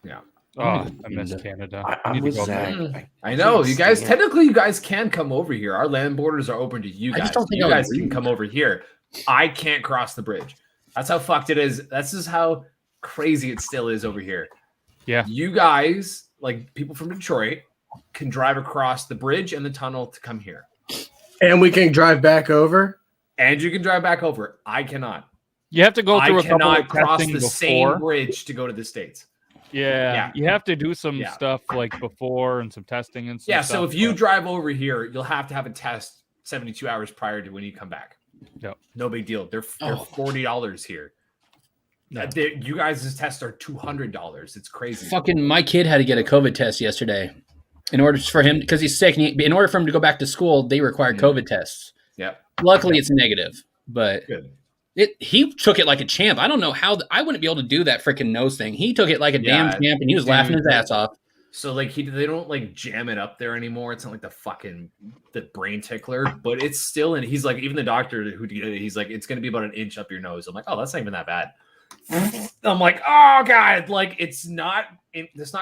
Yeah. Oh, I miss Canada. I know you guys. Technically, you guys can come over here. Our land borders are open to you guys. I just don't think you guys can come over here. I can't cross the bridge. That's how fucked it is. That's just how crazy it still is over here. Yeah. You guys, like people from Detroit, can drive across the bridge and the tunnel to come here. And we can drive back over? And you can drive back over. I cannot. You have to go through a couple of cross testing the before. same bridge to go to the States. Yeah. You have to do some stuff like before and some testing and stuff. Yeah, so if you drive over here, you'll have to have a test 72 hours prior to when you come back. Yep. No big deal. They're $40 here. You guys' tests are $200. It's crazy. Fucking my kid had to get a COVID test yesterday. In order for him, because he's sick, and in order for him to go back to school, they require COVID tests. Yeah. Luckily, it's negative, but he took it like a champ. I don't know how I wouldn't be able to do that freaking nose thing. He took it like a damn champ, and he was laughing his ass off. So like they don't like jam it up there anymore. It's not like the brain tickler, but it's still. And he's like, even the doctor who did it, he's like, it's going to be about an inch up your nose. I'm like, oh, that's not even that bad. I'm like, oh god, like it's not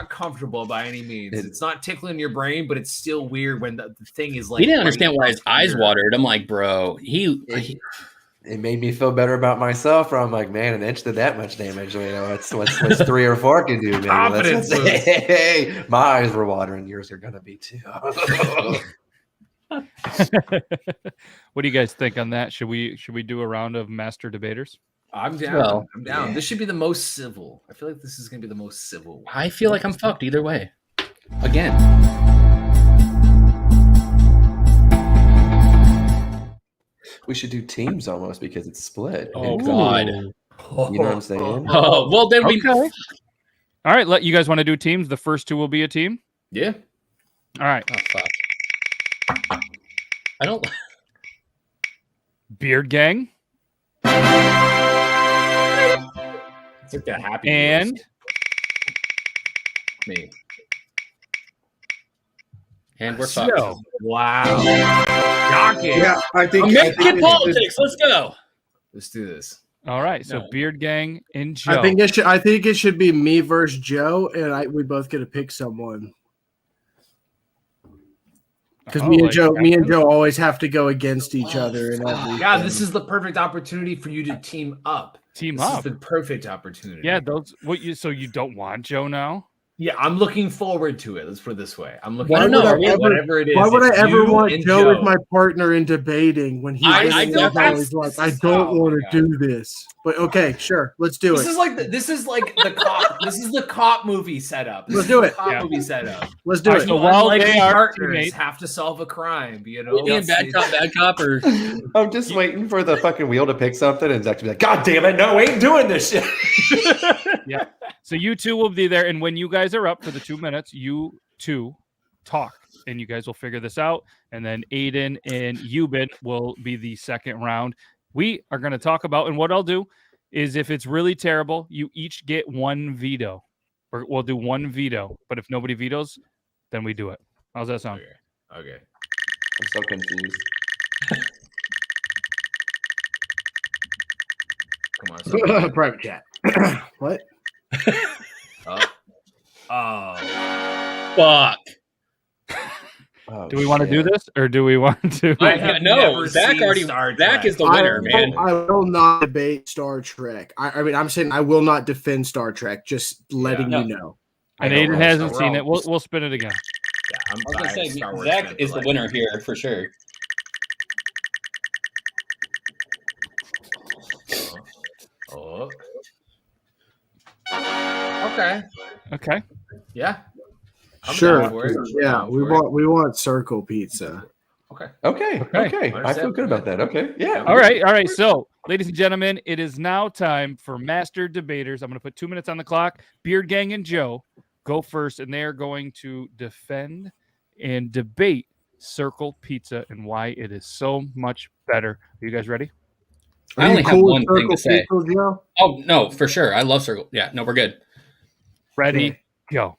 comfortable by any means. It's not tickling your brain, but it's still weird when the thing is like. He didn't understand why his eyes watered. I'm like, bro, it made me feel better about myself. Where I'm like, man, an inch did that much damage. You know, what's 3 or 4 can do, man. Confidence. Hey, my eyes were watering. Yours are gonna be too. What do you guys think on that? Should we do a round of master debaters? I'm down. I'm down. Yeah. This should be the most civil. I feel like this is going to be the most civil. I feel like I'm fucked either way. Again. We should do teams almost because it's split. Oh, God. You know what I'm saying? Oh, well, then we. Okay. All right, you guys want to do teams? The first two will be a team? Yeah. All right. Oh, fuck. I don't. Beard Gang. It's like the happy and Wheels. Me. And we're fucked. Joe. Wow. Yeah, I think American politics. Let's go. Let's do this. All right, so Beard Gang and Joe. I think it should be me versus Joe, and we both get to pick someone. Because me and Joe always have to go against each other and everything. God, this is the perfect opportunity for you to team up. This is the perfect opportunity. Yeah, so you don't want Joe now? Yeah, I'm looking forward to it. Let's put it this way. I'm looking Why forward would to whatever it is. Why would I ever want and Joe as my partner in debating when he's like, I don't want to do this. But okay, sure, let's do it. This is like the cop. This is the cop movie setup. Let's do it. Movie setup. Let's do it. So while they are partners have to solve a crime, you know. Bad cop, or I'm just waiting for the fucking wheel to pick something and Zach to be like, God damn it, no, we ain't doing this shit. Yeah. So you two will be there, and when you guys are up for the 2 minutes, you two talk, and you guys will figure this out. And then Aiden and Eubin will be the second round. We are going to talk about, and what I'll do is if it's really terrible, you each get one veto. We'll do one veto, but if nobody vetoes, then we do it. How's that sound? Okay. I'm so confused. Come on. Private chat. What? Fuck. Oh, do we want to do this, or do we want to? No, Zach is the winner, man. I will not debate Star Trek. I mean, I'm saying I will not defend Star Trek. Just letting you know. And Aiden hasn't seen it. We'll spin it again. Yeah, I was gonna say Zach is the winner here for sure. Oh. Okay. Yeah. I'm sure. down for it. Yeah, we want circle pizza. Okay. I feel good about that. Okay. Yeah. All right. So, ladies and gentlemen, it is now time for Master Debaters. I'm going to put 2 minutes on the clock. Beard Gang and Joe go first, and they're going to defend and debate Circle Pizza and why it is so much better. Are you guys ready? I only have one thing to say. Oh, no, for sure. I love Circle. Yeah, no, we're good. Ready, go.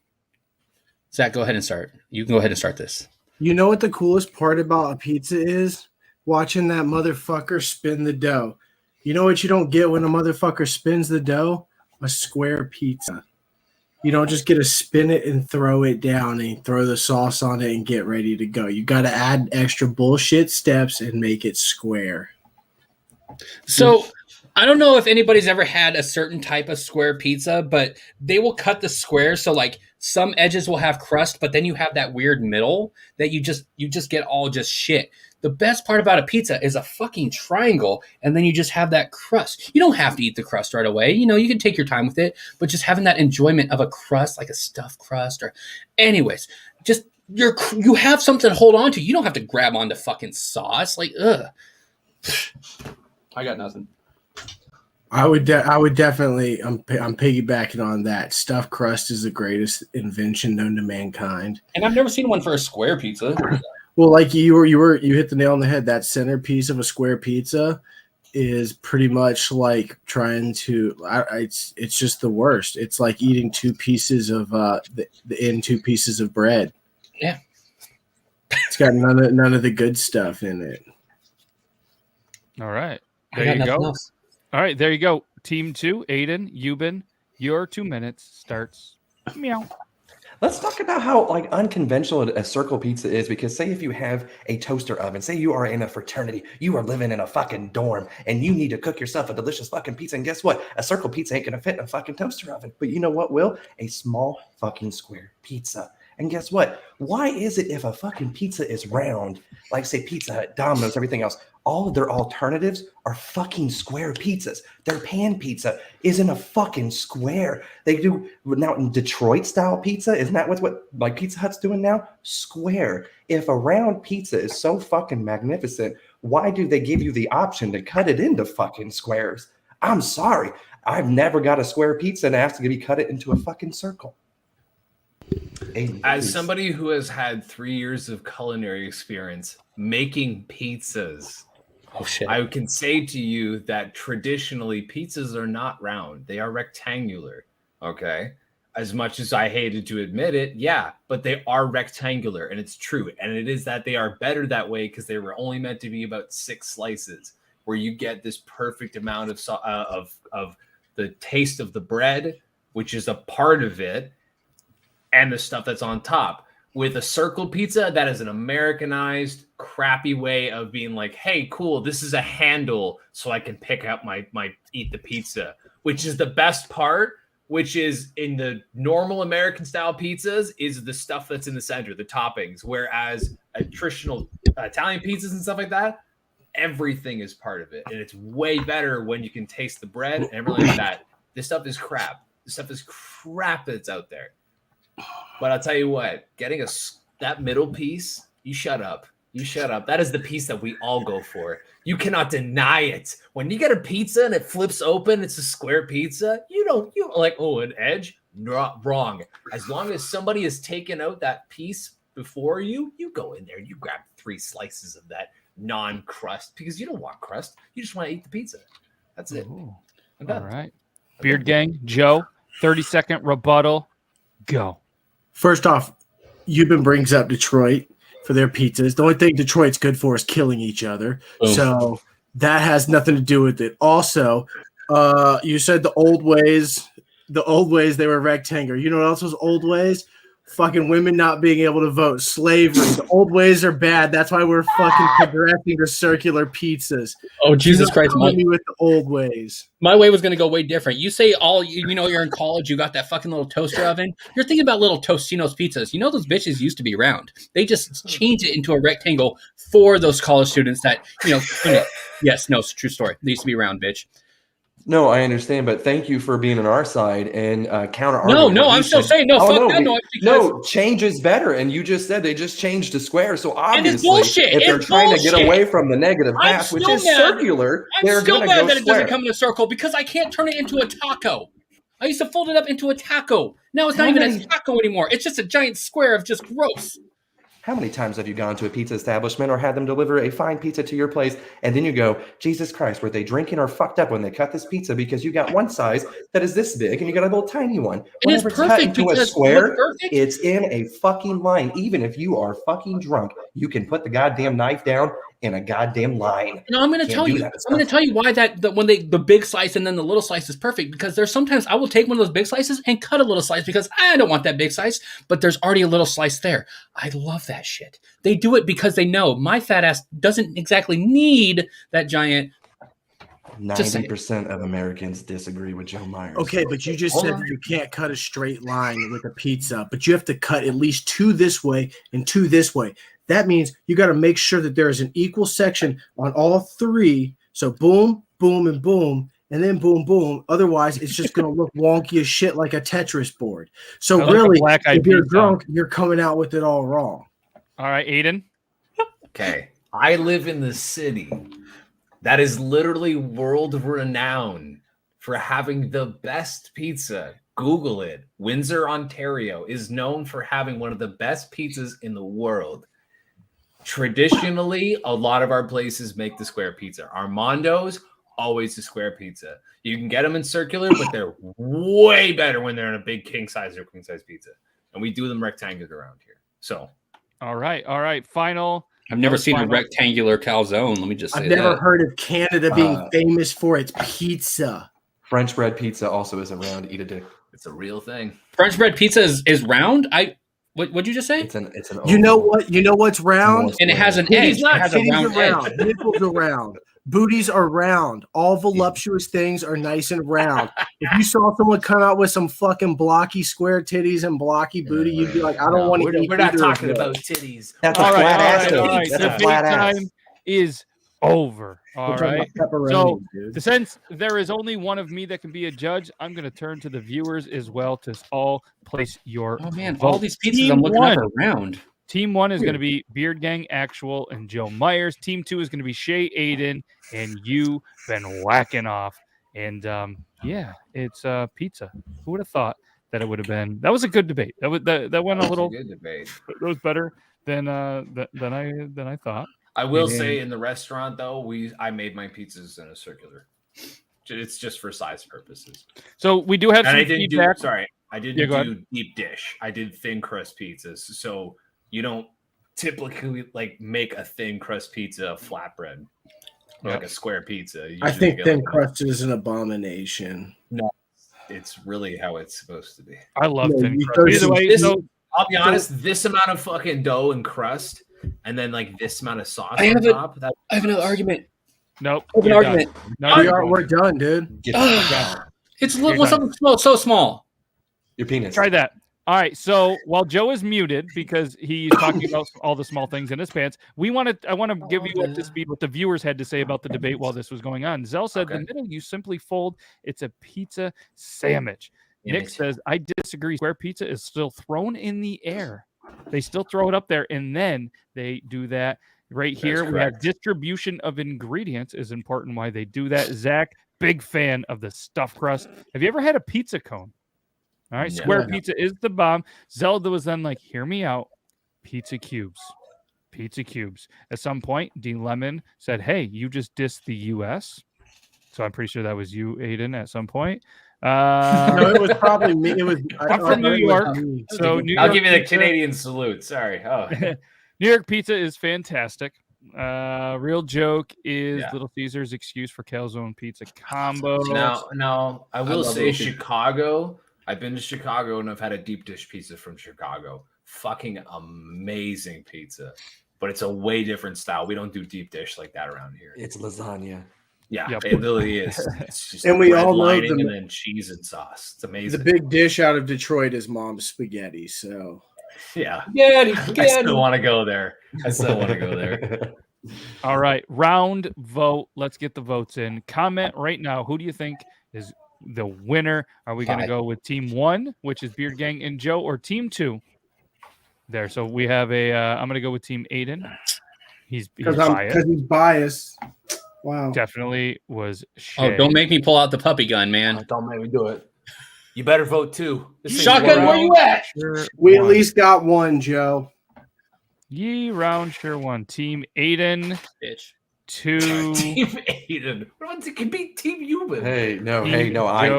Zach, go ahead and start. You can go ahead and start this. You know what the coolest part about a pizza is? Watching that motherfucker spin the dough. You know what you don't get when a motherfucker spins the dough? A square pizza. You don't just get to spin it and throw it down and throw the sauce on it and get ready to go. You got to add extra bullshit steps and make it square. So I don't know if anybody's ever had a certain type of square pizza, but they will cut the square. So like some edges will have crust, but then you have that weird middle that you just get all just shit. The best part about a pizza is a fucking triangle, and then you just have that crust. You don't have to eat the crust right away. You know, you can take your time with it, but just having that enjoyment of a crust, like a stuffed crust, or anyways, just you have something to hold on to. You don't have to grab onto fucking sauce. Like, ugh. I got nothing. I would definitely. I'm piggybacking on that. Stuffed crust is the greatest invention known to mankind. And I've never seen one for a square pizza. Well, like you hit the nail on the head. That centerpiece of a square pizza is pretty much like trying to. It's just the worst. It's like eating two pieces of two pieces of bread. Yeah, it's got none of the good stuff in it. All right, there you go. Else. All right, there you go. Team 2, Aiden, Eubin, your 2 minutes starts. Meow. Let's talk about how like unconventional a circle pizza is, because say if you have a toaster oven, say you are in a fraternity, you are living in a fucking dorm, and you need to cook yourself a delicious fucking pizza, and guess what? A circle pizza ain't gonna fit in a fucking toaster oven. But you know what will? A small fucking square pizza. And guess what? Why is it if a fucking pizza is round, like say Pizza Hut, Domino's, everything else, all of their alternatives are fucking square pizzas. Their pan pizza isn't a fucking square. They do now in Detroit style pizza. Isn't that what like Pizza Hut's doing now? Square. If a round pizza is so fucking magnificent, why do they give you the option to cut it into fucking squares? I'm sorry. I've never got a square pizza and asked to be cut it into a fucking circle. As somebody who has had 3 years of culinary experience making pizzas, I can say to you that traditionally pizzas are not round. They are rectangular. Okay. As much as I hated to admit it, yeah, but they are rectangular, and it's true. And it is that they are better that way because they were only meant to be about 6 slices, where you get this perfect amount of the taste of the bread, which is a part of it, and the stuff that's on top. With a circle pizza, that is an Americanized, crappy way of being like, hey, cool, this is a handle so I can pick up my eat the pizza, which is the best part, which is in the normal American style pizzas is the stuff that's in the center, the toppings. Whereas traditional Italian pizzas and stuff like that, everything is part of it. And it's way better when you can taste the bread and everything like that. This stuff is crap. This stuff is crap that's out there. But I'll tell you what, getting that middle piece, you shut up. You shut up. That is the piece that we all go for. You cannot deny it. When you get a pizza and it flips open, it's a square pizza. You like, oh, an edge? Not wrong. As long as somebody has taken out that piece before you, you go in there and you grab 3 slices of that non-crust because you don't want crust. You just want to eat the pizza. That's it. All right. Beard Gang, Joe, 30-second rebuttal. Go. First off, Euban brings up Detroit for their pizzas. The only thing Detroit's good for is killing each other. Oh. So that has nothing to do with it. Also, you said the old ways, they were rectangular. You know what else was old ways? Fucking women not being able to vote. Slavery. The old ways are bad. That's why we're fucking progressing to circular pizzas. Oh, Jesus Christ. Me with the old ways. My way was going to go way different. You say you're in college, you got that fucking little toaster oven. You're thinking about little Tostino's pizzas. You know those bitches used to be round. They just changed it into a rectangle for those college students that, yes, no, it's a true story. They used to be round, bitch. No, I understand, but thank you for being on our side and counter. No, I'm still saying no. Fuck that noise. No, change is better, and you just said they just changed to square. So obviously, if they're trying to get away from the negative half, which is circular, they're going to go mad that it doesn't square. come in a circle because I can't turn it into a taco. I used to fold it up into a taco. Now it's not even a taco anymore. It's just a giant square of just gross. How many times have you gone to a pizza establishment or had them deliver a fine pizza to your place, and then you go, Jesus Christ, were they drinking or fucked up when they cut this pizza because you got one size that is this big and you got a little tiny one? Whenever it's cut into a square, it's in a fucking line. Even if you are fucking drunk, you can put the goddamn knife down in a goddamn line. No, I'm going to tell you. I'm going to tell you why when the big slice and then the little slice is perfect, because there's sometimes I will take one of those big slices and cut a little slice because I don't want that big slice, but there's already a little slice there. I love that shit. They do it because they know my fat ass doesn't exactly need that giant. 90% of Americans disagree with Joe Myers. Okay, but you just said that you can't cut a straight line with a pizza, but you have to cut at least 2 this way and 2 this way. That means you got to make sure that there is an equal section on all 3. So boom, boom, and boom, and then boom, boom. Otherwise, it's just going to look wonky as shit like a Tetris board. So really, if you're drunk, you're coming out with it all wrong. All right, Aiden. Okay. I live in the city that is literally world renowned for having the best pizza. Google it. Windsor, Ontario is known for having one of the best pizzas in the world. Traditionally, a lot of our places make the square pizza. Armando's, always the square pizza. You can get them in circular, but they're way better when they're in a big king size or queen size pizza. And we do them rectangular around here. So, all right. Final. I've never seen a rectangular calzone. Let me just say I've never heard of Canada being famous for its pizza. French bread pizza also isn't round. Eat a dick. It's a real thing. French bread pizza is round. What'd you just say? It's an you know what? You know what's round? And it has an edge. It has a round edge. Nipples are round. Booties are round. All voluptuous things are nice and round. If you saw someone come out with some fucking blocky square titties and blocky booty, you'd be like, I don't want to eat. We're not talking about titties. That's a flat ass. That's a flat ass. Time is over. All right. So since there is only one of me that can be a judge, I'm going to turn to the viewers as well to all place your vote. All these pizzas I'm looking at are round. Team 1 is going to be Beard Gang, Actual, and Joe Myers. Team 2 is going to be Shay, Aiden, and you been whacking off. And yeah, it's pizza. Who would have thought that it would have been? That was a good debate. That went a little. Good debate. That was better than I thought. I will say in the restaurant though, I made my pizzas in a circular. It's just for size purposes. So we do have some feedback. I didn't do deep dish. I did thin crust pizzas. So you don't typically like make a thin crust pizza flatbread, like a square pizza. I think thin crust is an abomination. No, it's really how it's supposed to be. I love thin crust. Either way, I'll be honest. This amount of fucking dough and crust, and then like this amount of sauce on top. I have another argument. Nope. I have an argument. No, we're done, dude. It's something so small. Your penis. Try that. All right. So while Joe is muted because he's talking about all the small things in his pants, I want to give you up to speed what the viewers had to say about the debate while this was going on. Zell said the minute you simply fold, it's a pizza sandwich. Nick says, I disagree. Square pizza is still thrown in the air. They still throw it up there, and then they do that. Right here, we have distribution of ingredients is important why they do that. Zach, big fan of the stuffed crust. Have you ever had a pizza cone? All right, square pizza is the bomb. Zelda was then like, hear me out. Pizza cubes. Pizza cubes. At some point, Dean Lemon said, hey, you just dissed the U.S. So I'm pretty sure that was you, Aiden, at some point. No, it was probably me. It was. I'm from New York, so I'll give you the Canadian salute. Sorry. Oh, New York pizza is fantastic. Real joke is Little Caesar's excuse for calzone pizza combo. Now I will say Chicago. I've been to Chicago and I've had a deep dish pizza from Chicago. Fucking amazing pizza, but it's a way different style. We don't do deep dish like that around here. It's lasagna. Yeah, it really is. It's just and we all know and then cheese and sauce. It's amazing. The big dish out of Detroit is mom's spaghetti. So yeah, I still want to go there. All right, round vote. Let's get the votes in. Comment right now. Who do you think is the winner? Are we going to go with Team 1, which is Beard Gang and Joe, or Team 2? There. So we have I'm going to go with Team Aiden. He's biased. Because he's biased. Wow. Definitely was shit. Oh, don't make me pull out the puppy gun, man. Don't make me do it. You better vote too. Shotgun, where you at? We at least got one, Joe. Ye round sure one. Team Aiden. Bitch. 2. Team Aiden. It can be Team Human. Hey, no.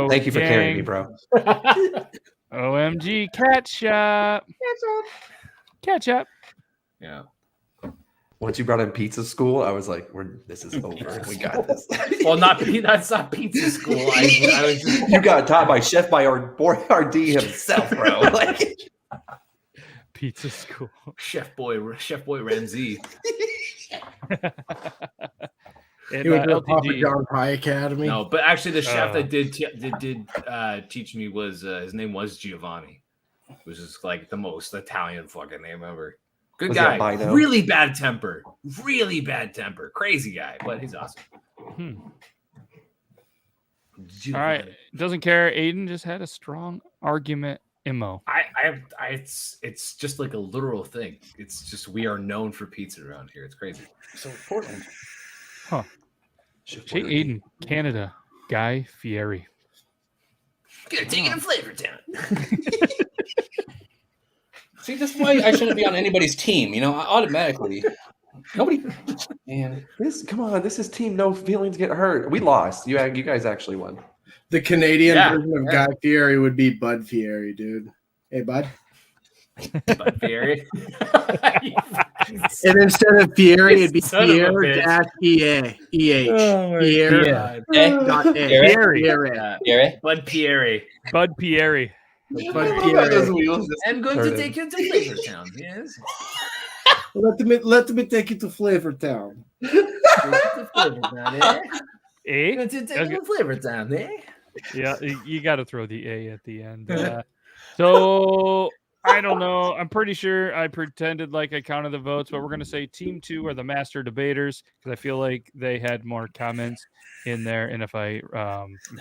Thank you for carrying me, bro. OMG, ketchup. Ketchup. Yeah. Once you brought in pizza school, I was like, this is over. We got this. Well, that's not pizza school. I was just... You got taught by Chef Boyardee himself, bro. Like pizza school. Chef Boy Ramsey. He went to Papa John Pie Academy. No, but actually the chef that did teach me was his name was Giovanni, which is like the most Italian fucking name ever. Good guy. Really bad temper. Crazy guy, but he's awesome. All right. Doesn't care. Aiden just had a strong argument. It's just like a literal thing. It's just we are known for pizza around here. It's crazy. So Portland. Huh. Aiden, Canada. Guy Fieri. Gonna take it to Flavor Town. See, that's why I shouldn't be on anybody's team. Automatically. Nobody. Man, come on. This is team. No feelings get hurt. We lost. You guys actually won. The Canadian version of Guy Fieri would be Bud Fieri, dude. Hey, Bud. Bud Fieri. And instead of Fieri, it'd be Pierre-EA. EH. Pierre. Bud Fieri. Bud Fieri. I'm going to take you to Flavor Town. Yes. Let me take you to Flavor Town. Going to take you to Flavor Town, eh? Yeah, you got to throw the A at the end. So I don't know. I'm pretty sure I pretended like I counted the votes, but we're going to say Team 2 are the master debaters because I feel like they had more comments in there. And if you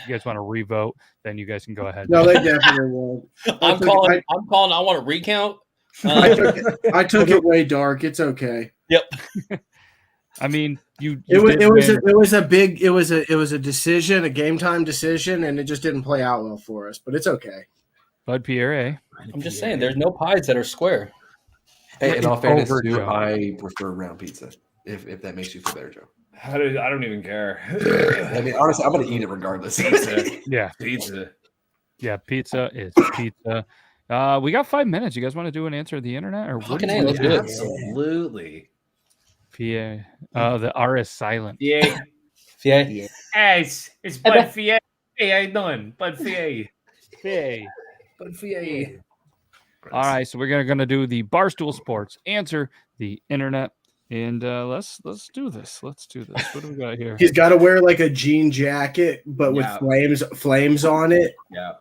guys want to revote, then you guys can go ahead. No, they definitely won't. I'm calling. I want to recount. I took it way dark. It's okay. Yep. I mean, it was a decision, a game time decision, and it just didn't play out well for us. But it's okay. Bud Pierre. I'm just saying, there's no pies that are square. Hey, in all fairness, Over, too, Joe. I prefer round pizza. If that makes you feel better, Joe. I don't even care. I mean, honestly, I'm going to eat it regardless. Yeah. Pizza. Yeah, pizza is pizza. We got 5 minutes. You guys want to do an answer of the internet? Or Fucking A, let's do it. Absolutely. PA. The R is silent. Yeah. Hey, It's Bud Fier. Hey, how you doing? Bud Fier. Bud Fier. All right, so we're gonna do the Barstool Sports answer the internet, and let's do this. Let's do this. What do we got here? He's got to wear like a jean jacket, but with flames on it. Yeah,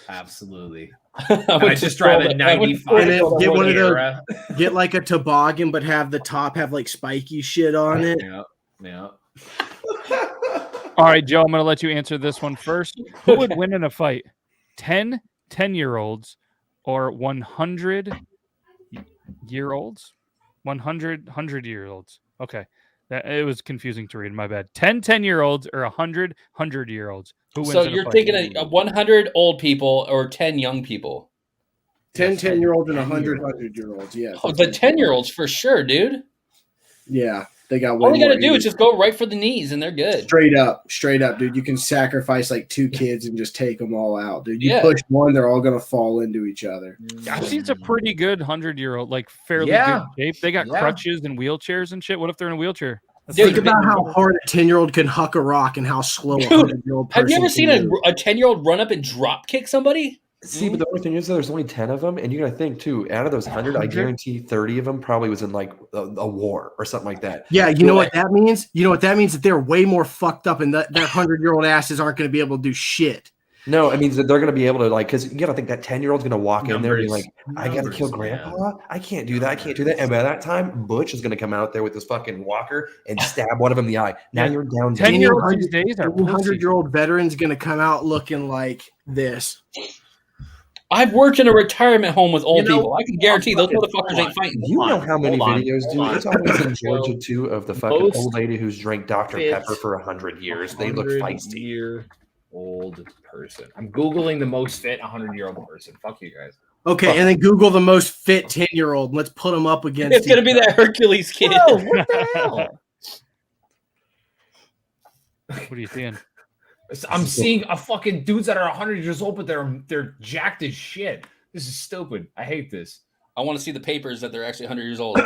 absolutely. I just drive a 95. And then get one of those. Get like a toboggan, but have the top have like spiky shit on it. Yeah. All right, Joe, I'm gonna let you answer this one first. Who would win in a fight? 10-year-olds or 100-year-olds? 100-year-olds. Okay. It was confusing to read. My bad. 10-year-olds or 100-year-olds. Who wins? So you're thinking of 100 old people or 10 young people? 10-year-olds and 100-year-olds. Yeah. Oh, the 10-year-olds for sure, dude. Yeah. They got all you got to do is just go right for the knees, and they're good. Straight up, dude. You can sacrifice like 2 kids and just take them all out, dude. You push one, they're all gonna fall into each other. I've seen a pretty good 100-year-old, like fairly good shape. They got crutches and wheelchairs and shit. What if they're in a wheelchair? Think about how hard a 10-year-old can huck a rock and how slow a 100-year-old person. Have you ever seen a 10-year-old run up and drop kick somebody? See, but the only thing is, there's only 10 of them, and you got to think too. Out of those 100, I guarantee 30 of them probably was in like a war or something like that. Yeah, you know what that means? You know what that means? That they're way more fucked up, and that 100-year-old asses aren't going to be able to do shit. No, it means that they're going to be able to, like, because you got to think that 10-year-old's going to walk in there and be like, I got to kill Grandpa. I can't do that. I can't do that. And by that time, Butch is going to come out there with his fucking walker and stab one of them in the eye. Now you're down. 10-year-olds these days are 100-year-old veteran's going to come out looking like this. I've worked in a retirement home with old people. I can guarantee those motherfuckers ain't fighting. You know how many videos, dude? It's always in Georgia, too, of the fucking old lady who's drank Dr. Pepper for 100 years. They look feisty. Old person. I'm Googling the most fit 100-year-old person. Fuck you guys. Okay, and then Google the most fit 10-year-old. Let's put them up against. It's going to be that Hercules kid. Whoa, what the hell? What are you seeing? I'm seeing a fucking dudes that are 100 years old, but they're jacked as shit. This is stupid. I hate this. I want to see the papers that they're actually 100 years old.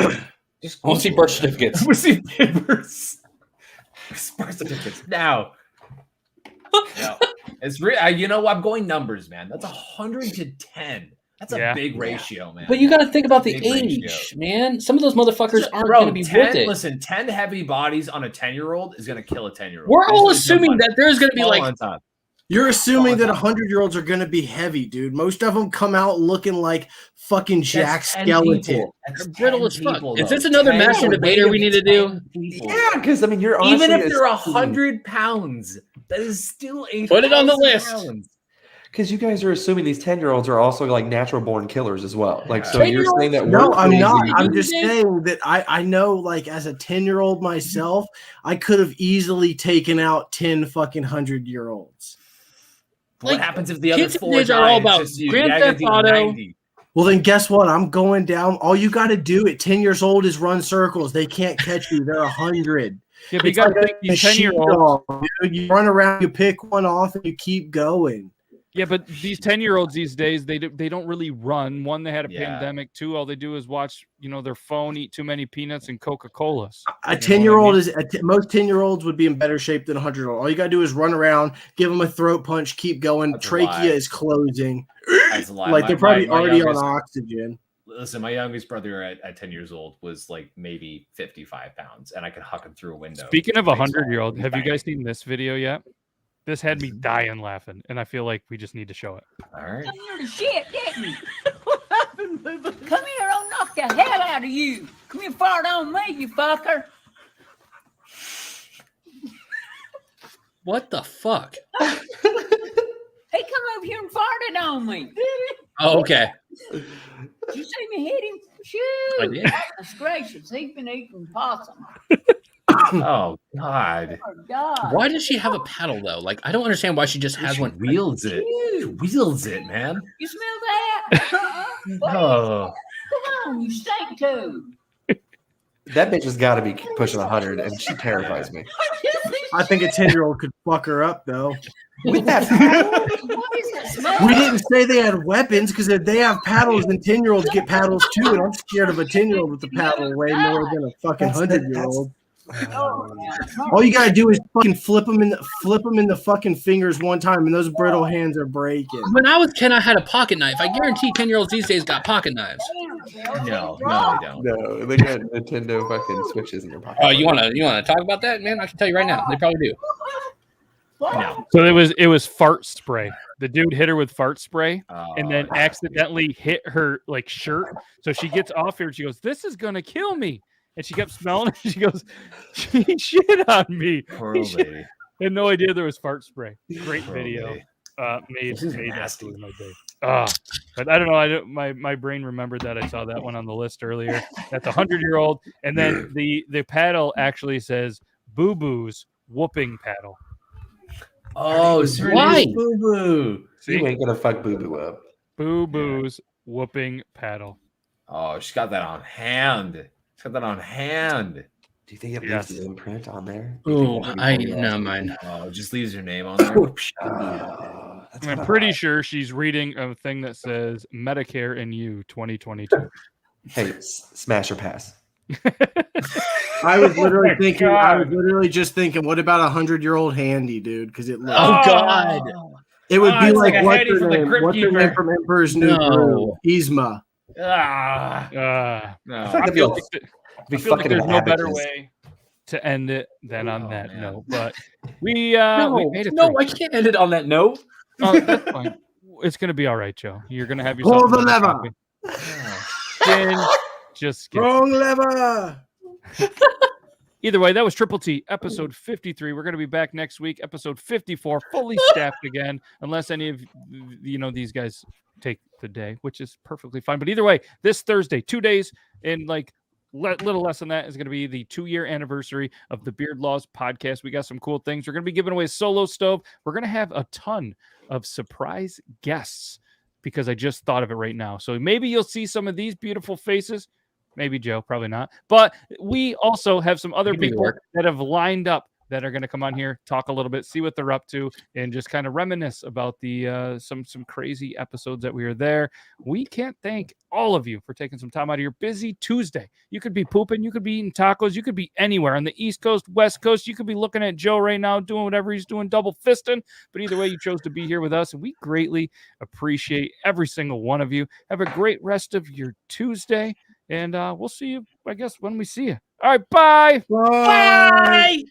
Just I want to see birth certificates. I want to see papers. Birth certificates now. No, it's you know, I'm going numbers, man. That's 100 to 10. That's a big ratio, man. But you got to think about the age, man. Some of those motherfuckers aren't going to be 10, worth it. Listen, 10 heavy bodies on a 10-year-old is going to kill a 10-year-old. We're all assuming that there's going to be like. You're assuming that 100-year-olds are going to be heavy, dude. Most of them come out looking like fucking Jack Skeleton. They're brittle as fuck. Is this another master debater we need to do? Yeah, because I mean, you're honestly, even if they're 100 pounds, that is still a put it on the list. Because you guys are assuming these 10-year-olds are also like natural born killers as well. Like, so you're saying that no, I'm not. I'm just saying that I know, like, as a 10-year-old myself, I could have easily taken out 10 fucking 100-year-olds. What happens if the other 4 are all about Grand Theft Auto? Well, then guess what? I'm going down. All you got to do at 10 years old is run circles. They can't catch you. They're 100. Yeah, but you got to think 10-year-olds. You run around, you pick one off, and you keep going. Yeah, but these 10-year-olds these days, they don't really run. One, they had a pandemic. Two, all they do is watch, their phone, eat too many peanuts and Coca-Colas. A 10-year-old most 10-year-olds would be in better shape than a 100-year-old. All you got to do is run around, give them a throat punch, keep going. That's Trachea is closing. That's a lie. Like they're probably already on oxygen. Listen, my youngest brother at 10 years old was like maybe 55 pounds, and I could huck him through a window. Speaking of 100-year-old, have you guys seen this video yet? This had me dying laughing, and I feel like we just need to show it. All right. Come here to shit, didn't you? What happened, baby? Come here, I'll knock the hell out of you. Come here, fart on me, you fucker. What the fuck? He come over here and farted on me. Did he? Oh, okay. Did you see me hit him? Shoot. I did. That's gracious. He's been eating possum. Oh God! Oh, God. Why does she have a paddle though? Like, I don't understand why she just has She one. wields it. She wields it, man. You smell that? Oh. Come on, you stink too. That bitch has got to be pushing 100, and she terrifies me. I think a 10-year-old could fuck her up though. With that, What is that smell? We didn't say they had weapons because if they have paddles, then 10-year-olds get paddles too. And I'm scared of a 10-year-old with a paddle way more than a fucking 100-year-old. All you gotta do is fucking flip them in the fucking fingers one time, and those brittle hands are breaking. When I was 10, I had a pocket knife. I guarantee 10-year-olds these days got pocket knives. No, they don't. No, they got Nintendo fucking Switches in their pocket. Oh, you wanna talk about that, man? I can tell you right now, they probably do. No. So it was fart spray. The dude hit her with fart spray and then accidentally hit her like shirt. So she gets off here and she goes, "This is gonna kill me." And she kept smelling it. She goes, "She shit on me." Probably. Had no idea there was fart spray. Great Probably. video. Made nasty. after my day. But I don't know. My brain remembered that I saw that one on the list earlier. That's a 100-year-old. And then the paddle actually says "Boo Boo's whooping paddle." Oh, Why? Boo Boo. You ain't gonna fuck Boo Boo up. Boo Boo's whooping paddle. Oh, she's got that on hand. She's got that on hand. Do you think it leaves the imprint on there? Oh, I know mine. Oh, it just leaves your name on there. I'm pretty sure she's reading a thing that says Medicare and You 2022. Hey, smash or pass. I was literally thinking. I was literally just thinking, what about a 100-year-old handy, dude? Because it. Oh God! It would be it's like like a what's handy her from the name? Crypt What's her Keeper. name from Emperor's New Groove? Yzma. No. I feel like there's no better way to end it than on that note. But we made it. No, I can't end it on that note. Oh, that's fine. It's gonna be all right, Joe. You're gonna have yourself. Pull the lever. Jen just gets Wrong lever. Either way, that was Triple T, episode 53. We're going to be back next week, episode 54, fully staffed again, unless any of these guys take the day, which is perfectly fine. But either way, this Thursday, 2 days and like little less than that is going to be the 2-year anniversary of the Beard Laws podcast. We got some cool things. We're going to be giving away a solo stove. We're going to have a ton of surprise guests because I just thought of it right now. So maybe you'll see some of these beautiful faces. Maybe Joe, probably not. But we also have some other people that have lined up that are going to come on here, talk a little bit, see what they're up to, and just kind of reminisce about the some crazy episodes that we were there. We can't thank all of you for taking some time out of your busy Tuesday. You could be pooping, you could be eating tacos, you could be anywhere on the East Coast, West Coast. You could be looking at Joe right now doing whatever he's doing, double fisting. But either way, you chose to be here with us, and we greatly appreciate every single one of you. Have a great rest of your Tuesday. And we'll see you, I guess, when we see you. All right, bye. Bye. Bye.